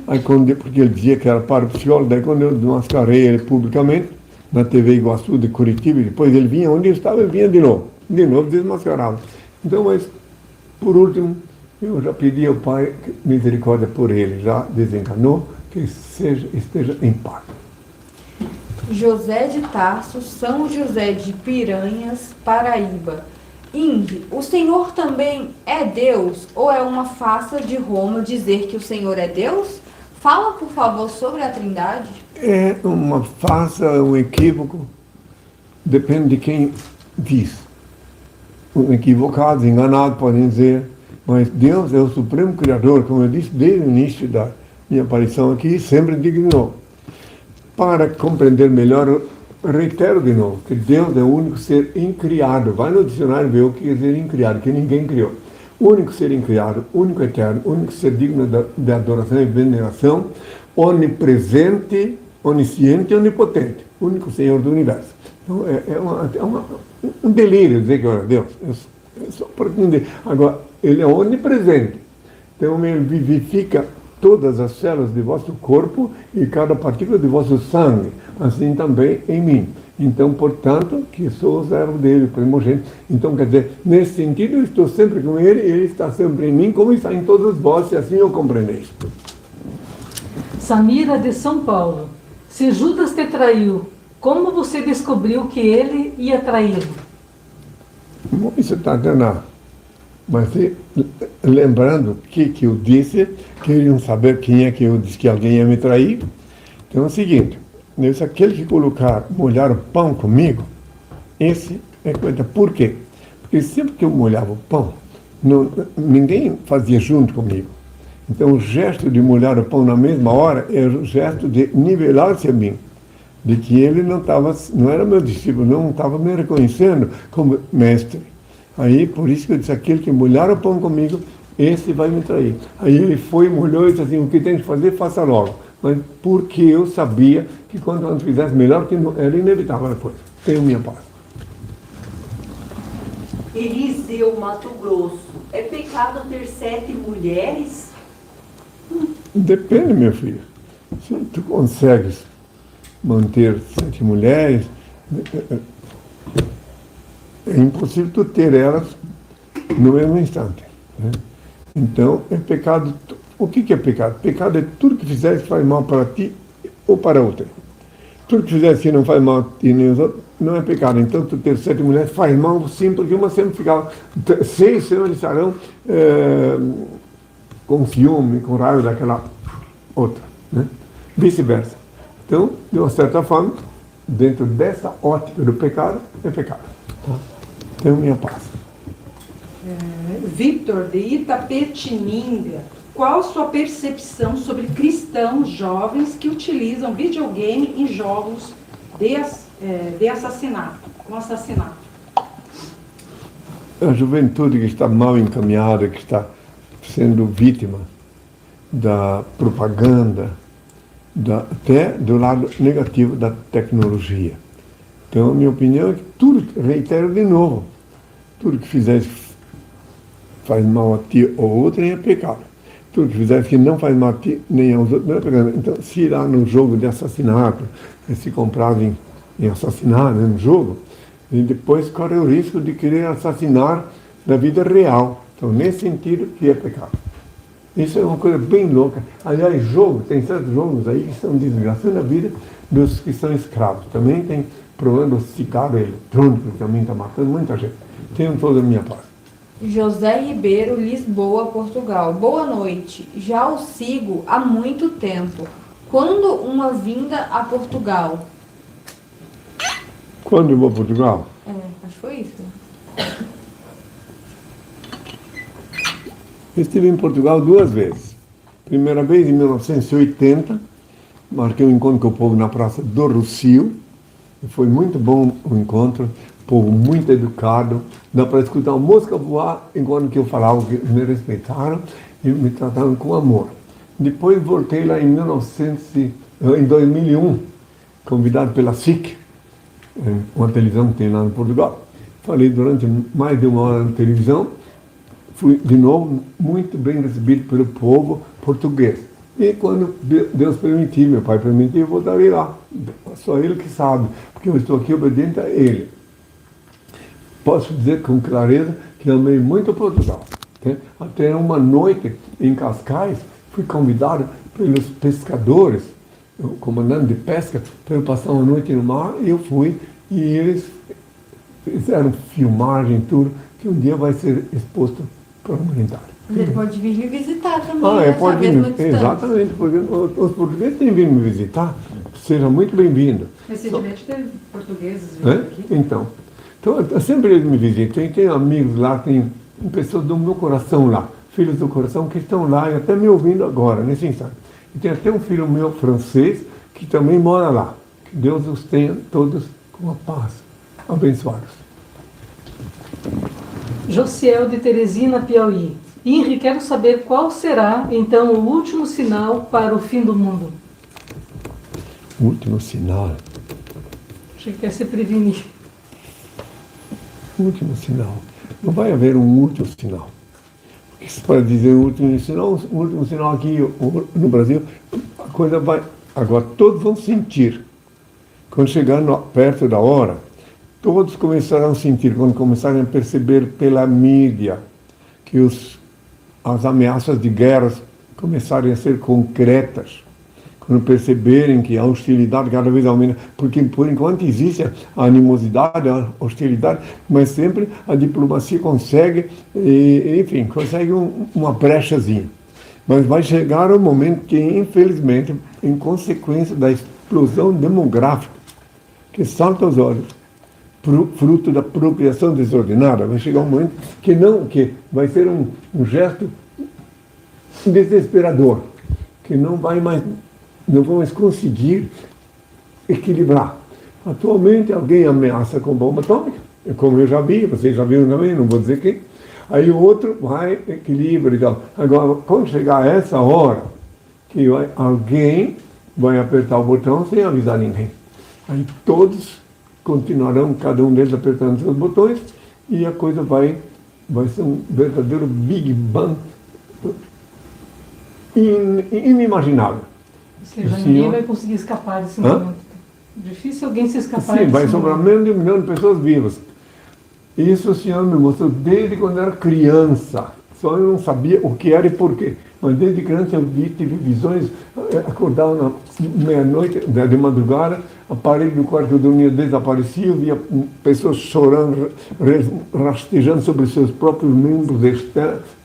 Aí, porque ele dizia que era parapsicólogo, daí quando eu desmascarei ele publicamente, na TV Iguaçu de Curitiba, e depois ele vinha onde eu estava, ele vinha de novo desmascarado. Então, mas, por último, eu já pedi ao Pai misericórdia por ele, já desencarnou, que esteja em paz. José de Tarso, São José de Piranhas, Paraíba. Ingrid, o Senhor também é Deus ou é uma farsa de Roma dizer que o Senhor é Deus? Fala, por favor, sobre a Trindade. É uma farsa, um equívoco, depende de quem diz. Equivocados, enganados podem dizer, mas Deus é o Supremo Criador, como eu disse desde o início da minha aparição aqui, sempre dignou. Para compreender melhor, eu reitero de novo, que Deus é o único ser incriado. Vai no dicionário ver o que quer dizer incriado, que ninguém criou. O único ser incriado, único eterno, único ser digno de adoração e veneração, onipresente, onisciente e onipotente, único Senhor do universo. Então um delírio dizer que é Deus. Só para entender. Agora, ele é onipresente. Então ele vivifica todas as células de vosso corpo e cada partícula de vosso sangue, assim também em mim. Então, portanto, que sou o servo dele, o primogênito. Então, quer dizer, nesse sentido, eu estou sempre com ele, ele está sempre em mim, como está em todos vós, se assim eu compreendeis. Samira de São Paulo. Se Judas te traiu, como você descobriu que ele ia traí-lo? Bom, isso está danado. Mas lembrando que eu disse, queriam saber quem é que eu disse que alguém ia me trair. Então é o seguinte, aquele que molhar o pão comigo, esse é coisa. Por quê? Porque sempre que eu molhava o pão, ninguém fazia junto comigo. Então o gesto de molhar o pão na mesma hora é o gesto de nivelar-se a mim. De que ele não era meu discípulo, não estava me reconhecendo como mestre. Aí, por isso que eu disse, aquele que molhar o pão comigo, esse vai me trair. Aí ele foi, molhou e disse assim, o que tem que fazer, faça logo. Mas porque eu sabia que quanto antes fizesse melhor, que era inevitável depois. Tenho minha paz. Eliseu, Mato Grosso. É pecado ter 7 mulheres? Depende, meu filho. Se tu consegues manter 7 mulheres, é impossível tu ter elas no mesmo instante, né? Então, é pecado. O que é pecado? Pecado é tudo que fizeres que faz mal para ti ou para outra. Tudo que fizeres que não faz mal a ti nem aos outros, não é pecado. Então, tu ter 7 mulheres faz mal sim, porque uma sempre ficava. 6 senhores estarão com ciúme, com raiva daquela outra, né? Vice-versa. Então, de uma certa forma, dentro dessa ótica do pecado, é pecado. Tá? Tenho minha paz. Victor, de Itapetininga. Qual sua percepção sobre cristãos jovens que utilizam videogame em jogos de assassinato, com assassinato? A juventude que está mal encaminhada, que está sendo vítima da propaganda, até do lado negativo da tecnologia. Então, a minha opinião é que tudo, reitero de novo, tudo que fizeres faz mal a ti ou outro é pecado. Tudo que fizeres que não faz mal a ti nem aos outros não é pecado. Então, se lá no jogo de assassinato, se comprado em assassinar, né, no jogo, e depois corre o risco de querer assassinar na vida real. Então, nesse sentido, que é pecado. Isso é uma coisa bem louca. Aliás, tem certos jogos aí que estão desgraçando a vida dos que são escravos. Também tem problema do cigarro eletrônico, que também está matando muita gente. Tenho toda a minha parte. José Ribeiro, Lisboa, Portugal. Boa noite. Já o sigo há muito tempo. Quando uma vinda a Portugal? Quando eu vou a Portugal? Acho que foi isso. Eu estive em Portugal 2 vezes. Primeira vez em 1980, marquei um encontro com o povo na Praça do Rossio. Foi muito bom o encontro, povo muito educado. Dá para escutar a música voar enquanto que eu falava, que me respeitaram e me trataram com amor. Depois voltei lá em 2001, convidado pela SIC, uma televisão que tem lá em Portugal. Falei durante mais de 1 hora na televisão. Fui, de novo, muito bem recebido pelo povo português. E quando Deus permitir, meu pai permitir, eu voltarei lá. Só Ele que sabe, porque eu estou aqui obediente a Ele. Posso dizer com clareza que amei muito Portugal. Né? Até uma noite em Cascais, fui convidado pelos pescadores, o comandante de pesca, para eu passar uma noite no mar, e eu fui, e eles fizeram filmagem, tudo, que um dia vai ser exposto para a humanidade. Ele pode vir me visitar também. Pode vir, exatamente, porque os portugueses têm vindo me visitar, seja muito bem-vindo. Recentemente teve portugueses vindo aqui. Então, sempre eles me visitam, tem amigos lá, tem pessoas do meu coração lá, filhos do coração que estão lá e até me ouvindo agora, nesse instante. E tem até um filho meu francês que também mora lá. Que Deus os tenha todos com a paz. Abençoados. Josiel de Teresina, Piauí. Henri, quero saber qual será, então, o último sinal para o fim do mundo. O último sinal. Achei que quer se prevenir. Último sinal. Não vai haver um último sinal. O que se pode dizer último sinal? O último sinal aqui no Brasil, a coisa vai... Agora, todos vão sentir. Quando chegar perto da hora, todos começarão a sentir, quando começarem a perceber pela mídia que as ameaças de guerras começarem a ser concretas, quando perceberem que a hostilidade cada vez aumenta, porque por enquanto existe a animosidade, a hostilidade, mas sempre a diplomacia consegue, enfim, consegue uma brechazinha. Mas vai chegar um momento que, infelizmente, em consequência da explosão demográfica, que salta aos olhos, fruto da procriação desordenada, vai chegar um momento que vai ser um gesto desesperador, que não vamos conseguir equilibrar. Atualmente alguém ameaça com bomba atômica, como eu já vi, vocês já viram também, não vou dizer quem. Aí o outro vai equilibrar e tal. Agora, quando chegar essa hora, que alguém vai apertar o botão sem avisar ninguém. Aí todos continuarão, cada um deles apertando seus botões, e a coisa vai ser um verdadeiro Big Bang inimaginável. Ou seja, ninguém vai conseguir escapar desse momento. Difícil alguém se escapar Sim, desse vai sobrar menos de 1 milhão de pessoas vivas. Isso o Senhor me mostrou desde quando eu era criança. Só eu não sabia o que era e por quê. Mas desde criança eu tive visões, acordava na meia-noite, de madrugada, a parede do quarto que eu dormia desaparecia, eu via pessoas chorando, rastejando sobre seus próprios membros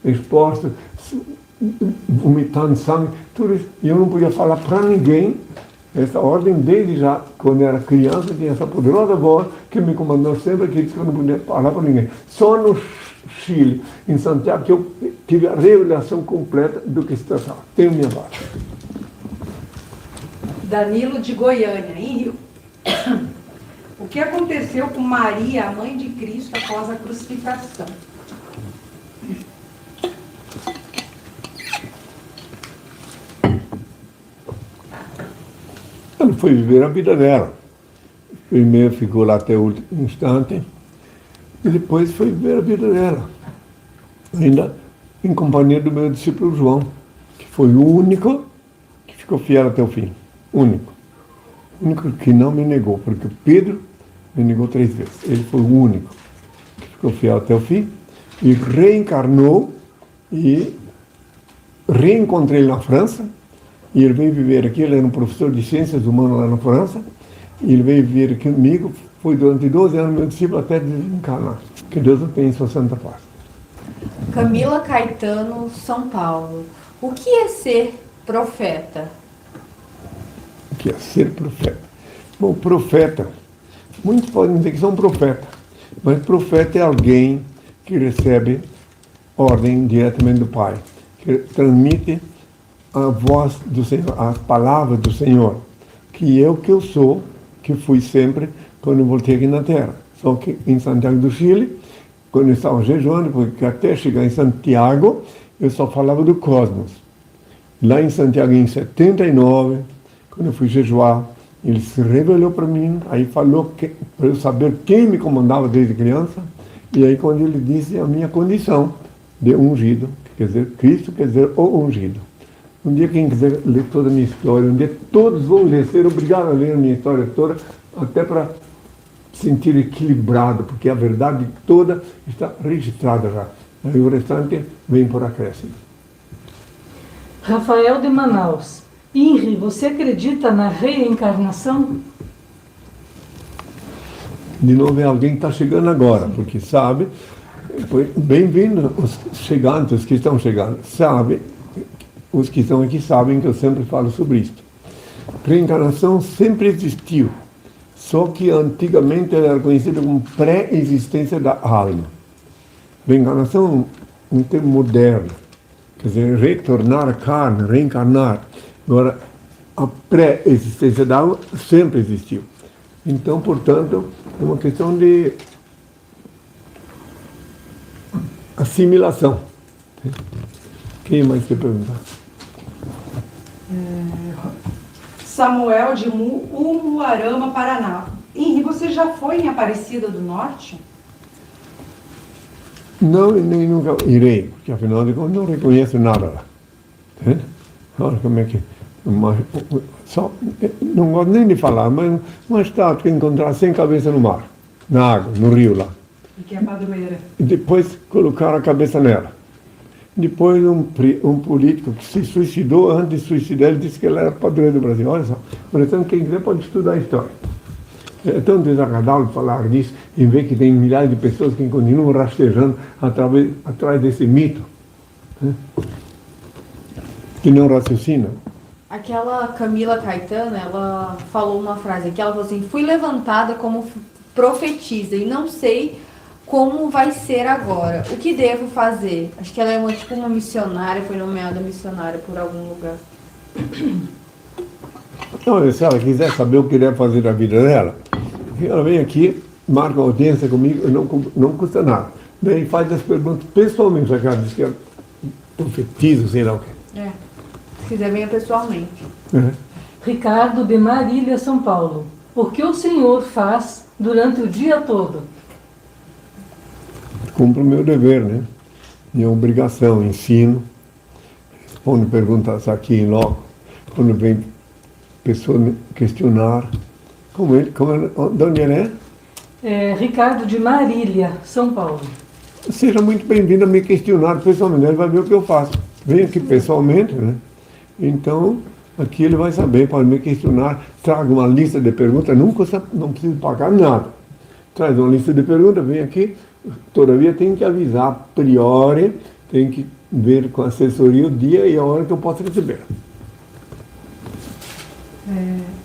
expostos, vomitando sangue, tudo isso. E eu não podia falar para ninguém. Essa ordem, desde já, quando eu era criança, tinha essa poderosa voz que me comandou sempre, que disse que eu não podia falar para ninguém. Só no Chile, em Santiago, que eu tive a revelação completa do que se tratava. Tenho minha parte. Danilo de Goiânia, em Rio. O que aconteceu com Maria, a mãe de Cristo, após a crucificação? Ela foi viver a vida dela. Primeiro ficou lá até o último instante, e depois foi viver a vida dela. Ainda em companhia do meu discípulo João, que foi o único que ficou fiel até o fim. Único. O único que não me negou, porque Pedro me negou 3 vezes. Ele foi o único que ficou fiel até o fim e reencarnou e reencontrei ele na França, e ele veio viver aqui. Ele era um professor de ciências humanas lá na França, e ele veio viver aqui comigo, foi durante 12 anos meu discípulo até desencarnar. Que Deus o tenha em sua santa paz. Camila Caetano, São Paulo. O que é ser profeta? O que é ser profeta? Bom, profeta, muitos podem dizer que são profeta, mas profeta é alguém que recebe ordem diretamente do Pai, que transmite a voz do Senhor, as palavras do Senhor, que é o que eu sou, que fui sempre quando eu voltei aqui na Terra. Só que em Santiago do Chile, quando eu estava jejuando, porque até chegar em Santiago, eu só falava do cosmos. Lá em Santiago, em 79, quando eu fui jejuar, ele se revelou para mim, aí falou para eu saber quem me comandava desde criança, e aí quando ele disse a minha condição de ungido, quer dizer, Cristo quer dizer o ungido. Um dia quem quiser ler toda a minha história, um dia todos vão ler, ser obrigado a ler a minha história toda, até para sentir equilibrado, porque a verdade toda está registrada já. Aí o restante vem por acréscimo. Rafael de Manaus. Inri, você acredita na reencarnação? De novo é alguém que está chegando agora, porque sabe, bem-vindo os chegantes, os que estão chegando, sabe, os que estão aqui sabem que eu sempre falo sobre isso. Reencarnação sempre existiu, só que antigamente ela era conhecida como pré-existência da alma. Reencarnação é um termo moderno, quer dizer, retornar à carne, reencarnar. Agora, a pré-existência da alma sempre existiu. Então, portanto, é uma questão de assimilação. Quem mais quer perguntar? Samuel de Umuarama, Paraná. Henri, você já foi em Aparecida do Norte? Não, e nem nunca irei, porque afinal de contas não reconheço nada lá. Entende? Olha como é que... não gosto nem de falar, mas uma estátua que encontrar sem cabeça no mar, na água, no rio lá. E que é padroeira. E depois colocaram a cabeça nela. Depois um político que se suicidou, antes de suicidar, ele disse que ela era padroeira do Brasil. Olha só, portanto, quem quiser pode estudar a história. É tão desagradável falar disso, em ver que tem milhares de pessoas que continuam rastejando atrás desse mito, né? Que não raciocinam. Aquela Camila Caetano, ela falou uma frase aqui, ela falou assim: fui levantada como profetisa e não sei como vai ser agora. O que devo fazer? Acho que ela é uma missionária, foi nomeada missionária por algum lugar. Então, se ela quiser saber o que deve fazer da vida dela, ela vem aqui, marca uma audiência comigo, não custa nada. Daí faz as perguntas pessoalmente, já que ela diz que é profetiza, sei lá o quê. É. Se quiser, venha pessoalmente. Ricardo de Marília, São Paulo. O que o senhor faz durante o dia todo? Cumpro o meu dever, né? Minha obrigação, ensino, respondo perguntas aqui em loco, quando vem pessoa me questionar, de onde ele é? Ricardo de Marília, São Paulo. Seja muito bem-vindo a me questionar pessoalmente, ele vai ver o que eu faço. Vem aqui pessoalmente, né? Então, aqui ele vai saber, pode me questionar, traga uma lista de perguntas, não precisa pagar nada. Traz uma lista de perguntas, vem aqui, todavia tem que avisar a priori, tem que ver com a assessoria o dia e a hora que eu posso receber.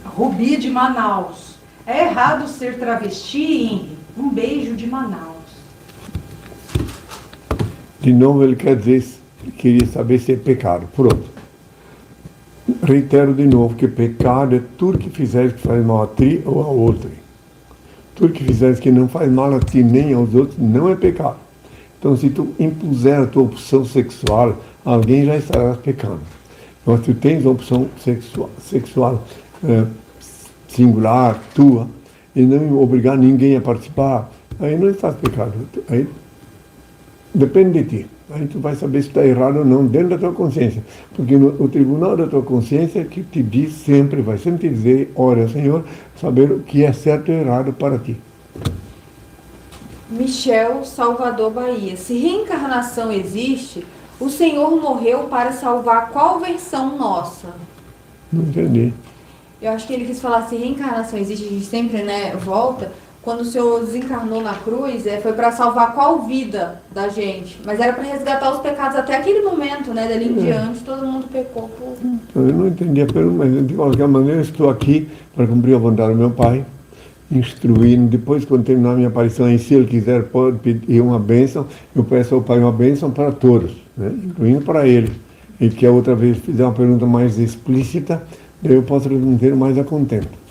Rubi de Manaus. É errado ser travesti, Henri? Um beijo de Manaus. De novo ele quer dizer, queria saber se é pecado. Pronto. Reitero de novo que pecado é tudo que fizeres que faz mal a ti ou a outro. Tudo que fizeres que não faz mal a ti nem aos outros não é pecado. Então, se tu impuser a tua opção sexual, alguém já estará pecando. Mas tu tens a opção sexual singular, tua, e não obrigar ninguém a participar, aí não estás pecado. Aí depende de ti. Aí tu vai saber se está errado ou não dentro da tua consciência. Porque o tribunal da tua consciência é que te diz sempre, vai sempre te dizer, ora, Senhor, saber o que é certo e errado para ti. Michel, Salvador, Bahia. Se reencarnação existe, O Senhor morreu para salvar qual versão nossa? Não entendi. Eu acho que ele quis falar se reencarnação existe, a gente sempre, né, volta. Quando o Senhor desencarnou na cruz, foi para salvar qual vida da gente? Mas era para resgatar os pecados até aquele momento, né? Dali em diante, todo mundo pecou por... Eu não entendi a pergunta, mas de qualquer maneira estou aqui para cumprir a vontade do meu Pai, instruindo. Depois, quando terminar a minha aparição, e se Ele quiser, pode pedir uma bênção. Eu peço ao Pai uma bênção para todos, né? Incluindo para Ele. E que a outra vez fizer uma pergunta mais explícita, daí eu posso responder mais a contento.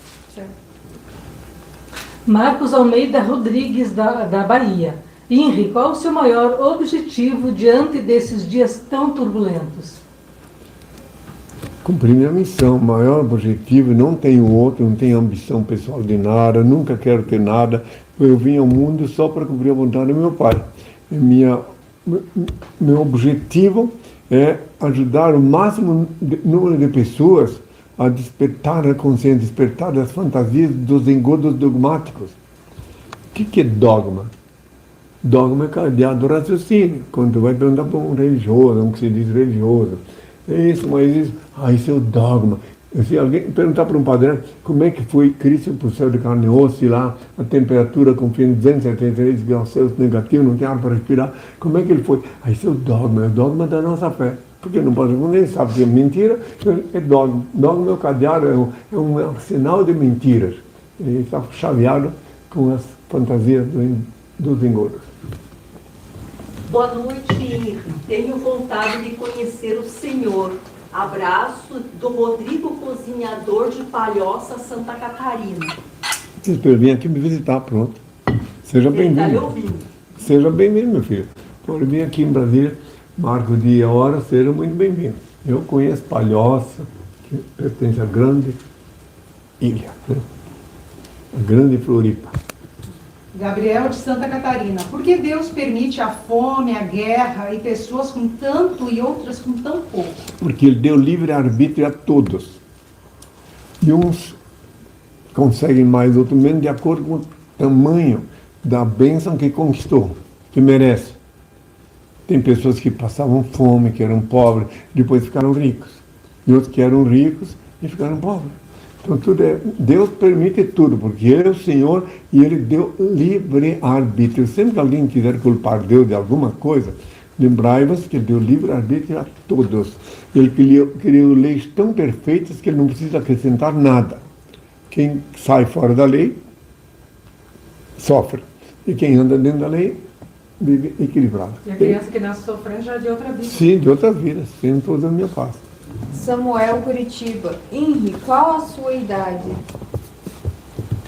Marcos Almeida Rodrigues, da Bahia. Inri, qual o seu maior objetivo diante desses dias tão turbulentos? Cumprir minha missão, maior objetivo, não tenho outro, não tenho ambição pessoal de nada, nunca quero ter nada. Eu vim ao mundo só para cumprir a vontade do meu Pai. Meu objetivo é ajudar o máximo número de pessoas a despertar a consciência, despertar das fantasias, dos engodos dogmáticos. O que é dogma? Dogma é cadeado do raciocínio. Quando tu vai perguntar para um religioso, um que se diz religioso, é isso, mas isso, isso é o dogma. Se alguém perguntar para um padre como é que foi Cristo para o céu de carne e osso, e lá a temperatura com 273 graus Celsius negativo, não tem ar para respirar, como é que ele foi? Isso é o dogma da nossa fé. Porque não pode responder, sabe que é mentira, é dogma. Dogma é o cadeado, é um arsenal de mentiras. Ele está chaveado com as fantasias dos engodos. Boa noite, Inri. Tenho vontade de conhecer o Senhor. Abraço do Rodrigo Cozinhador de Palhoça, Santa Catarina. Vocês vir aqui me visitar, pronto. Seja Ele está lhe bem-vindo. ouvindo. Seja bem-vindo, meu filho. Pode vir aqui em Brasília, marca o dia e a hora, seja muito bem-vindo. Eu conheço Palhoça, que pertence à grande ilha, né? A grande Floripa. Gabriel de Santa Catarina. Por que Deus permite a fome, a guerra e pessoas com tanto e outras com tão pouco? Porque Ele deu livre-arbítrio a todos. E uns conseguem mais, outros menos, de acordo com o tamanho da bênção que conquistou, que merece. Tem pessoas que passavam fome, que eram pobres, depois ficaram ricos. E outros que eram ricos e ficaram pobres. Então Deus permite tudo, porque Ele é o Senhor e Ele deu livre-arbítrio. Sempre que alguém quiser culpar Deus de alguma coisa, lembrai-vos que Ele deu livre-arbítrio a todos. Ele criou leis tão perfeitas que Ele não precisa acrescentar nada. Quem sai fora da lei, sofre. E quem anda dentro da lei, vive equilibrado. E a criança que nasce sofrendo já é de outra vida. Sim, de outras vidas, sem toda a minha paz. Samuel Curitiba. Inri, qual a sua idade?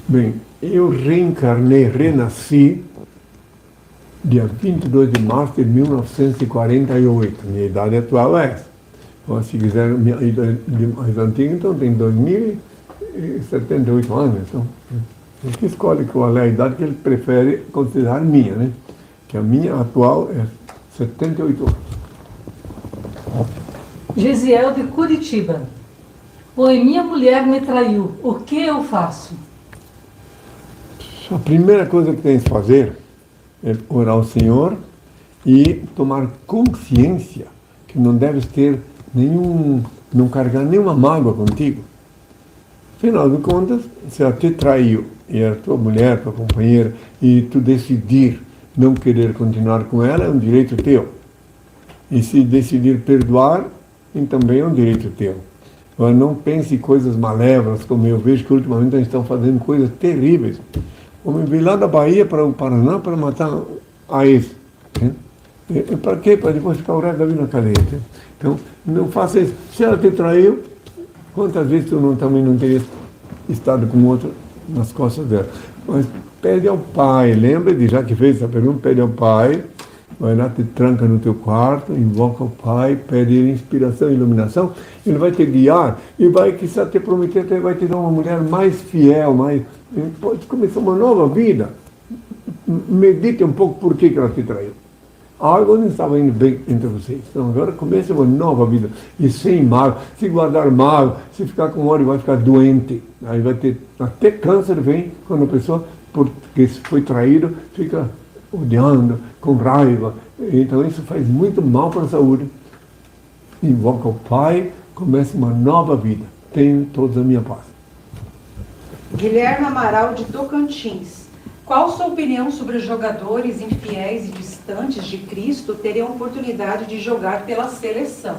Bem, eu renasci dia 22 de março de 1948. Minha idade atual é essa. Ou, se quiser minha idade mais antiga, então tem 2078 anos. Então, ele que escolhe qual é a idade que ele prefere considerar minha, né? Que a minha atual é 78 anos. Gisiel de Curitiba. Oi, minha mulher me traiu. O que eu faço? A primeira coisa que tens que fazer é orar ao Senhor e tomar consciência que não deves ter não carregar nenhuma mágoa contigo. Afinal de contas, se ela te traiu e é tua mulher, tua companheira, e tu decidir não querer continuar com ela, é um direito teu. E se decidir perdoar, também é um direito teu. Mas não pense em coisas malévolas, como eu vejo que ultimamente eles estão fazendo coisas terríveis. O homem veio lá da Bahia para o Paraná para matar a ex. Para quê? Para depois ficar o resto da vida na cadeia. Então, não faça isso. Se ela te traiu, quantas vezes tu também não teria estado com outro nas costas dela? Mas pede ao Pai, lembra de, já que fez essa pergunta, pede ao Pai, vai lá, te tranca no teu quarto, invoca o Pai, pede inspiração e iluminação, Ele vai te guiar e vai, quizá, te prometer, até vai te dar uma mulher mais fiel, pode começar uma nova vida. Medite um pouco por que ela te traiu. Algo não estava indo bem entre vocês. Então agora começa uma nova vida. E sem mágoa. Se guardar mágoa, se ficar com ódio, vai ficar doente. Aí vai ter, até câncer vem quando a pessoa, porque foi traído, fica odiando, com raiva. Então isso faz muito mal para a saúde. Invoca o Pai, começa uma nova vida. Tenho toda a minha paz. Guilherme Amaral, de Tocantins. Qual sua opinião sobre os jogadores infiéis e distantes de Cristo terem a oportunidade de jogar pela seleção?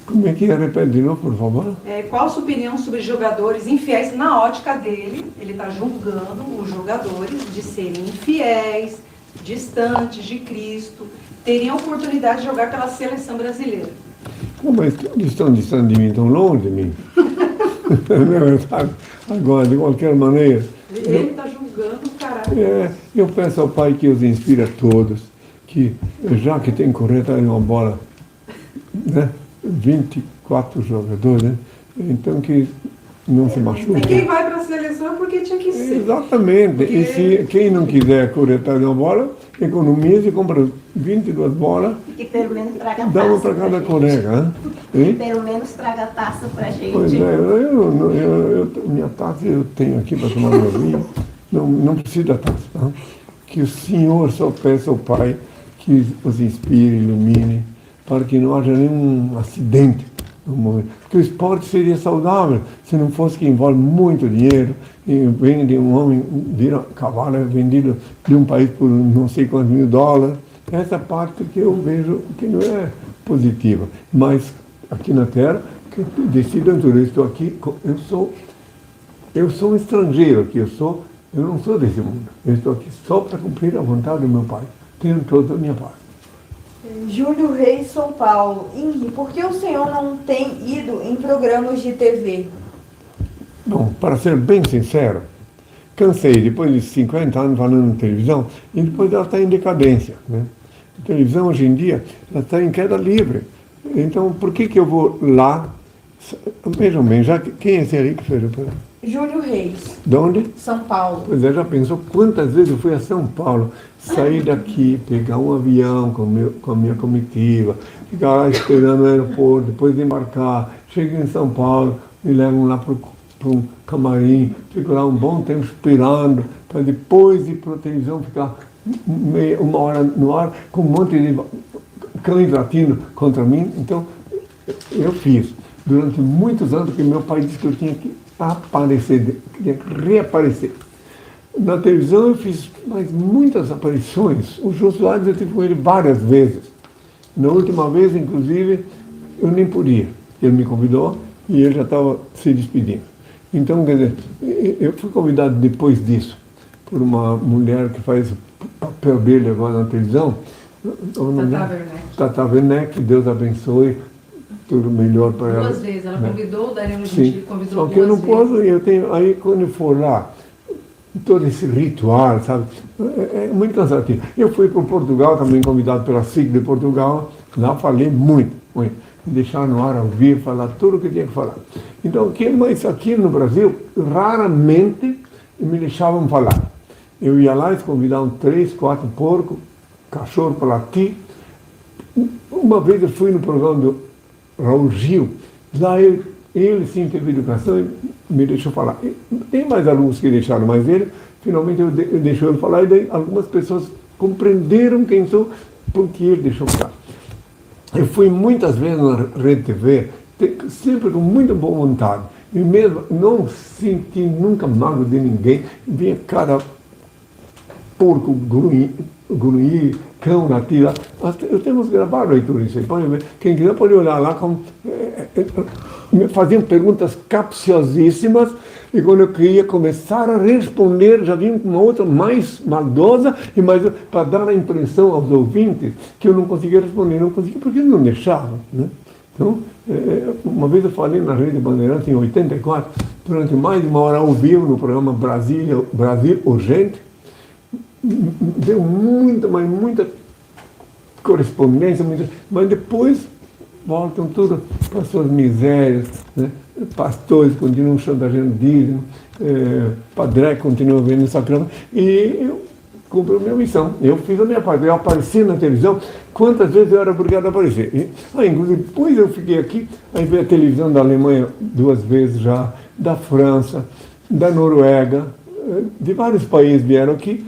Como é que é? Repete de novo, por favor. Qual a sua opinião sobre jogadores infiéis na ótica dele? Ele está julgando os jogadores de serem infiéis, distantes de Cristo, teriam a oportunidade de jogar pela seleção brasileira. Não, mas eles estão distantes de mim, estão longe de mim. Não é verdade? Agora, de qualquer maneira, Ele está julgando o caráter. eu peço ao Pai que os inspire a todos, que já que tem que correr atrás de uma bola, né? 24 jogadores, né? Então que não se E machuque. quem vai para a seleção é porque tinha que ser. Exatamente. E se quem não quiser correr atrás de uma bola, economiza e compra 22 bolas, Que pelo menos traga dá uma taça para cada gente. colega. Né? Que Hein? pelo menos traga taça pra gente. Pois é, minha taça eu tenho aqui para tomar meu vinho, não precisa da taça. Tá? Que o Senhor só peça ao Pai que os inspire, ilumine, para que não haja nenhum acidente no momento. Porque o esporte seria saudável se não fosse que envolve muito dinheiro, e vende um homem, vira cavalo, é vendido de um país por não sei quantos $1.000. Essa parte que eu vejo que não é positiva. Mas aqui na Terra, que decidam tudo. Eu estou aqui, eu sou um estrangeiro aqui, eu não sou desse mundo. Eu estou aqui só para cumprir a vontade do meu Pai. Tenho toda a minha paz. Júlio Reis, São Paulo. Henri, por que o senhor não tem ido em programas de TV? Bom, para ser bem sincero, cansei, depois de 50 anos falando na televisão, e depois ela está em decadência. Né? A televisão hoje em dia, ela está em queda livre. Então, por que eu vou lá? Vejam bem, quem é esse aí que fez o programa? Júlio Reis, De onde? São Paulo. Pois é, já pensou quantas vezes eu fui a São Paulo, sair daqui, pegar um avião com a minha comitiva, ficar lá esperando no aeroporto, depois embarcar, chego em São Paulo, me levam lá para um camarim, fico lá um bom tempo esperando, para depois ir para a televisão ficar uma hora no ar com um monte de cães latindo contra mim. Então, eu fiz durante muitos anos, porque meu pai disse que eu tinha que aparecer, tinha que reaparecer. Na televisão eu fiz mais muitas aparições. O Jô Soares eu tive com ele várias vezes. Na última vez, inclusive, eu nem podia. Ele me convidou e ele já estava se despedindo. Então, quer dizer, eu fui convidado depois disso por uma mulher que faz o papel dele agora na televisão. Tata Werneck, Deus abençoe, tudo melhor para ela. Duas vezes, ela convidou, o Danilo Sim. Gentili convidou Só que eu não duas posso, vezes. eu tenho, aí quando eu for lá, todo esse ritual, sabe, é muito cansativo. Eu fui para Portugal, também convidado pela SIC de Portugal, lá falei muito. Me deixaram no ar ao vivo, falar tudo o que tinha que falar. Então, mas aqui no Brasil, raramente me deixavam falar. Eu ia lá, eles convidavam 3, 4 porcos, cachorro para latir. Uma vez eu fui no programa do Raul Gil, lá ele sim teve educação e me deixou falar. Tem mais alunos que deixaram, mas ele, finalmente eu deixou ele falar, e daí algumas pessoas compreenderam quem sou, porque ele deixou falar. Eu fui muitas vezes na Rede TV, sempre com muita boa vontade, e mesmo não senti nunca mágoa de ninguém, vinha cada porco grunhir, cão latir lá. Eu temos gravado aí tudo isso aí, pode ver. Quem quiser pode olhar lá, me faziam perguntas capciosíssimas, e quando eu queria começar a responder, já vinha com uma outra mais maldosa, e mais para dar a impressão aos ouvintes que eu não conseguia responder, porque eles não deixavam. Né? Então, uma vez eu falei na Rede Bandeirantes, em 84, durante mais de uma hora ao vivo, no programa Brasil Urgente, deu muita correspondência, mas depois voltam tudo para suas misérias, né? Pastores continuam chantageando dízimo, padre continua vendo sacramento, e eu cumpri a minha missão. Eu fiz a minha parte, eu apareci na televisão, quantas vezes eu era obrigado a aparecer. Inclusive, depois eu fiquei aqui, aí veio a televisão da Alemanha 2 vezes já, da França, da Noruega, de vários países vieram aqui,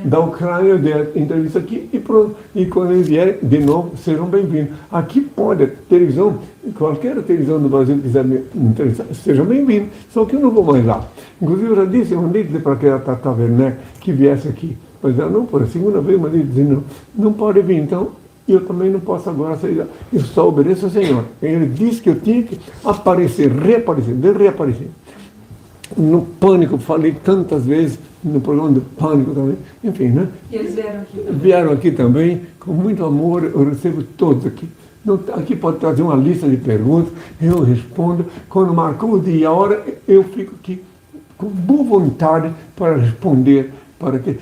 Da Ucrânia. eu dei a entrevista aqui e pronto. E quando eles vierem, de novo, sejam bem-vindos. Aqui pode, a televisão, qualquer televisão do Brasil que quiser me entrevistar, sejam bem-vindos. Só que eu não vou mais lá. Inclusive, eu já disse, eu mandei dizer para aquela Tata Werneck que viesse aqui. Mas ela não foi, a segunda vez eu mandei dizer, não pode vir. Então, eu também não posso agora sair lá. Eu só obedeço ao Senhor. Ele disse que eu tinha que aparecer, reaparecer. No Pânico, falei tantas vezes, no programa do Pânico também, enfim, né? E eles vieram aqui também. Vieram aqui também, com muito amor, eu recebo todos aqui. Aqui pode trazer uma lista de perguntas, eu respondo. Quando marcou o dia e a hora, eu fico aqui com boa vontade para responder.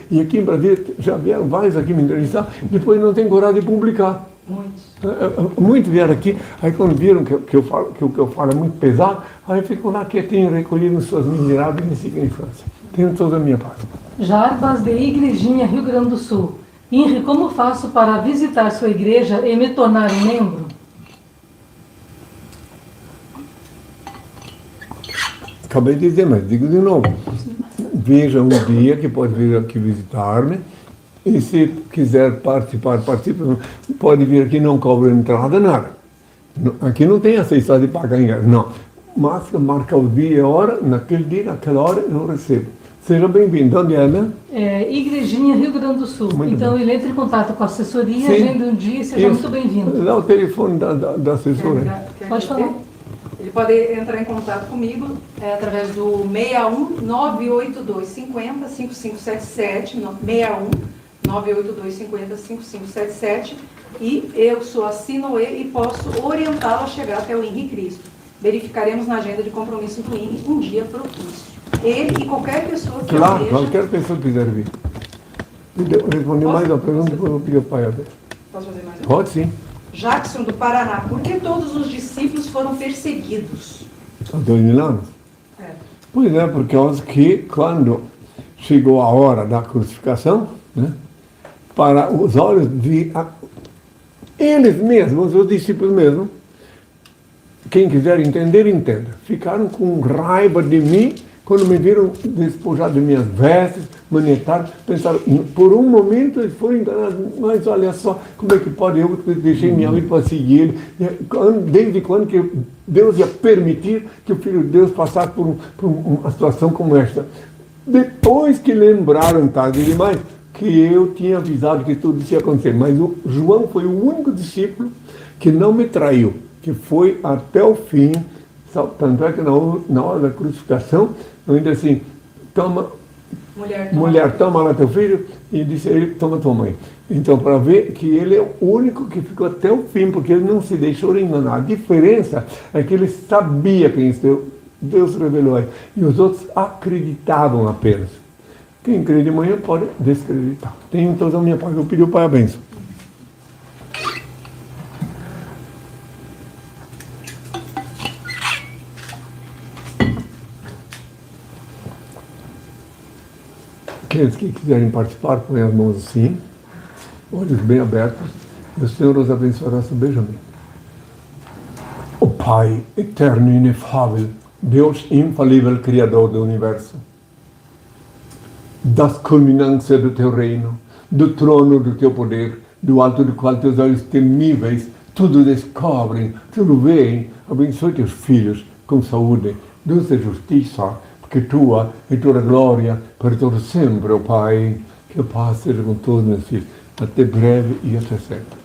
E aqui em Brasília já vieram vários aqui me entrevistar, depois não tem coragem de publicar. Muitos vieram aqui, aí quando viram que o que eu falo é muito pesado, aí ficam lá quietinhos, recolhidos suas miseráveis insignificâncias. Tenho toda a minha paz. Jarbas de Igrejinha, Rio Grande do Sul. Henri, como faço para visitar sua igreja e me tornar um membro? Acabei de dizer, mas digo de novo. Veja um dia que pode vir aqui visitar-me. E se quiser participar, participe. Pode vir aqui, não cobra entrada, nada. Aqui não tem aceição de pagar ingresso, não. Mas marca o dia e a hora, naquele dia, naquela hora, eu recebo. Seja bem-vindo. Onde é, né? Igrejinha, Rio Grande do Sul. Muito então, bem. ele entra em contato com a assessoria, Sim. agenda um dia e seja muito bem-vindo. Dá o telefone da assessora. Pode falar. Ele pode entrar em contato comigo através do 61 982 50 5577, 61 982 50 5577, e eu sou a Sinoe e posso orientá-lo a chegar até o Henri Cristo. Verificaremos na agenda de compromisso do Henri um dia propício. Ele e qualquer pessoa que Claro, deseja... qualquer pessoa que quiser vir. Responder mais uma pergunta, depois eu pedir o pai aberto. Posso fazer mais uma? Pode sim. Jackson do Paraná, por que todos os discípulos foram perseguidos? Há 2000 anos? Pois é, por causa que quando chegou a hora da crucificação, né, para os olhos de eles mesmos, os discípulos mesmos, quem quiser entender, entenda. Ficaram com raiva de mim quando me viram despojado de minhas vestes, manietados, pensaram, por um momento eles foram enganados, mas olha só, como é que pode, eu deixei minha vida para seguir ele, desde quando que Deus ia permitir que o Filho de Deus passasse por uma situação como esta? Depois que lembraram, tarde demais, que eu tinha avisado que tudo isso ia acontecer, mas o João foi o único discípulo que não me traiu, que foi até o fim. Tanto é que na hora da crucificação, eu ainda assim, mulher, toma lá teu filho, e disse a ele, toma tua mãe. Então, para ver que ele é o único que ficou até o fim, porque ele não se deixou enganar. A diferença é que ele sabia quem Deus revelou aí, e os outros acreditavam apenas. Quem crê de manhã pode descreditar. Tenho toda a minha paz, eu pedi o pai a bênção. Aqueles que quiserem participar, põem as mãos assim, olhos bem abertos, e o Senhor os abençoará sobre Benjamim. O Pai eterno e inefável, Deus infalível, Criador do Universo, das culminâncias do teu reino, do trono do teu poder, do alto do qual teus olhos temíveis tudo descobrem, tudo veem, abençoe teus filhos com saúde, dulce justiça, que tua e toda glória para todo sempre, ó Pai. Que a paz seja com todos meus filhos. Até breve e até sempre.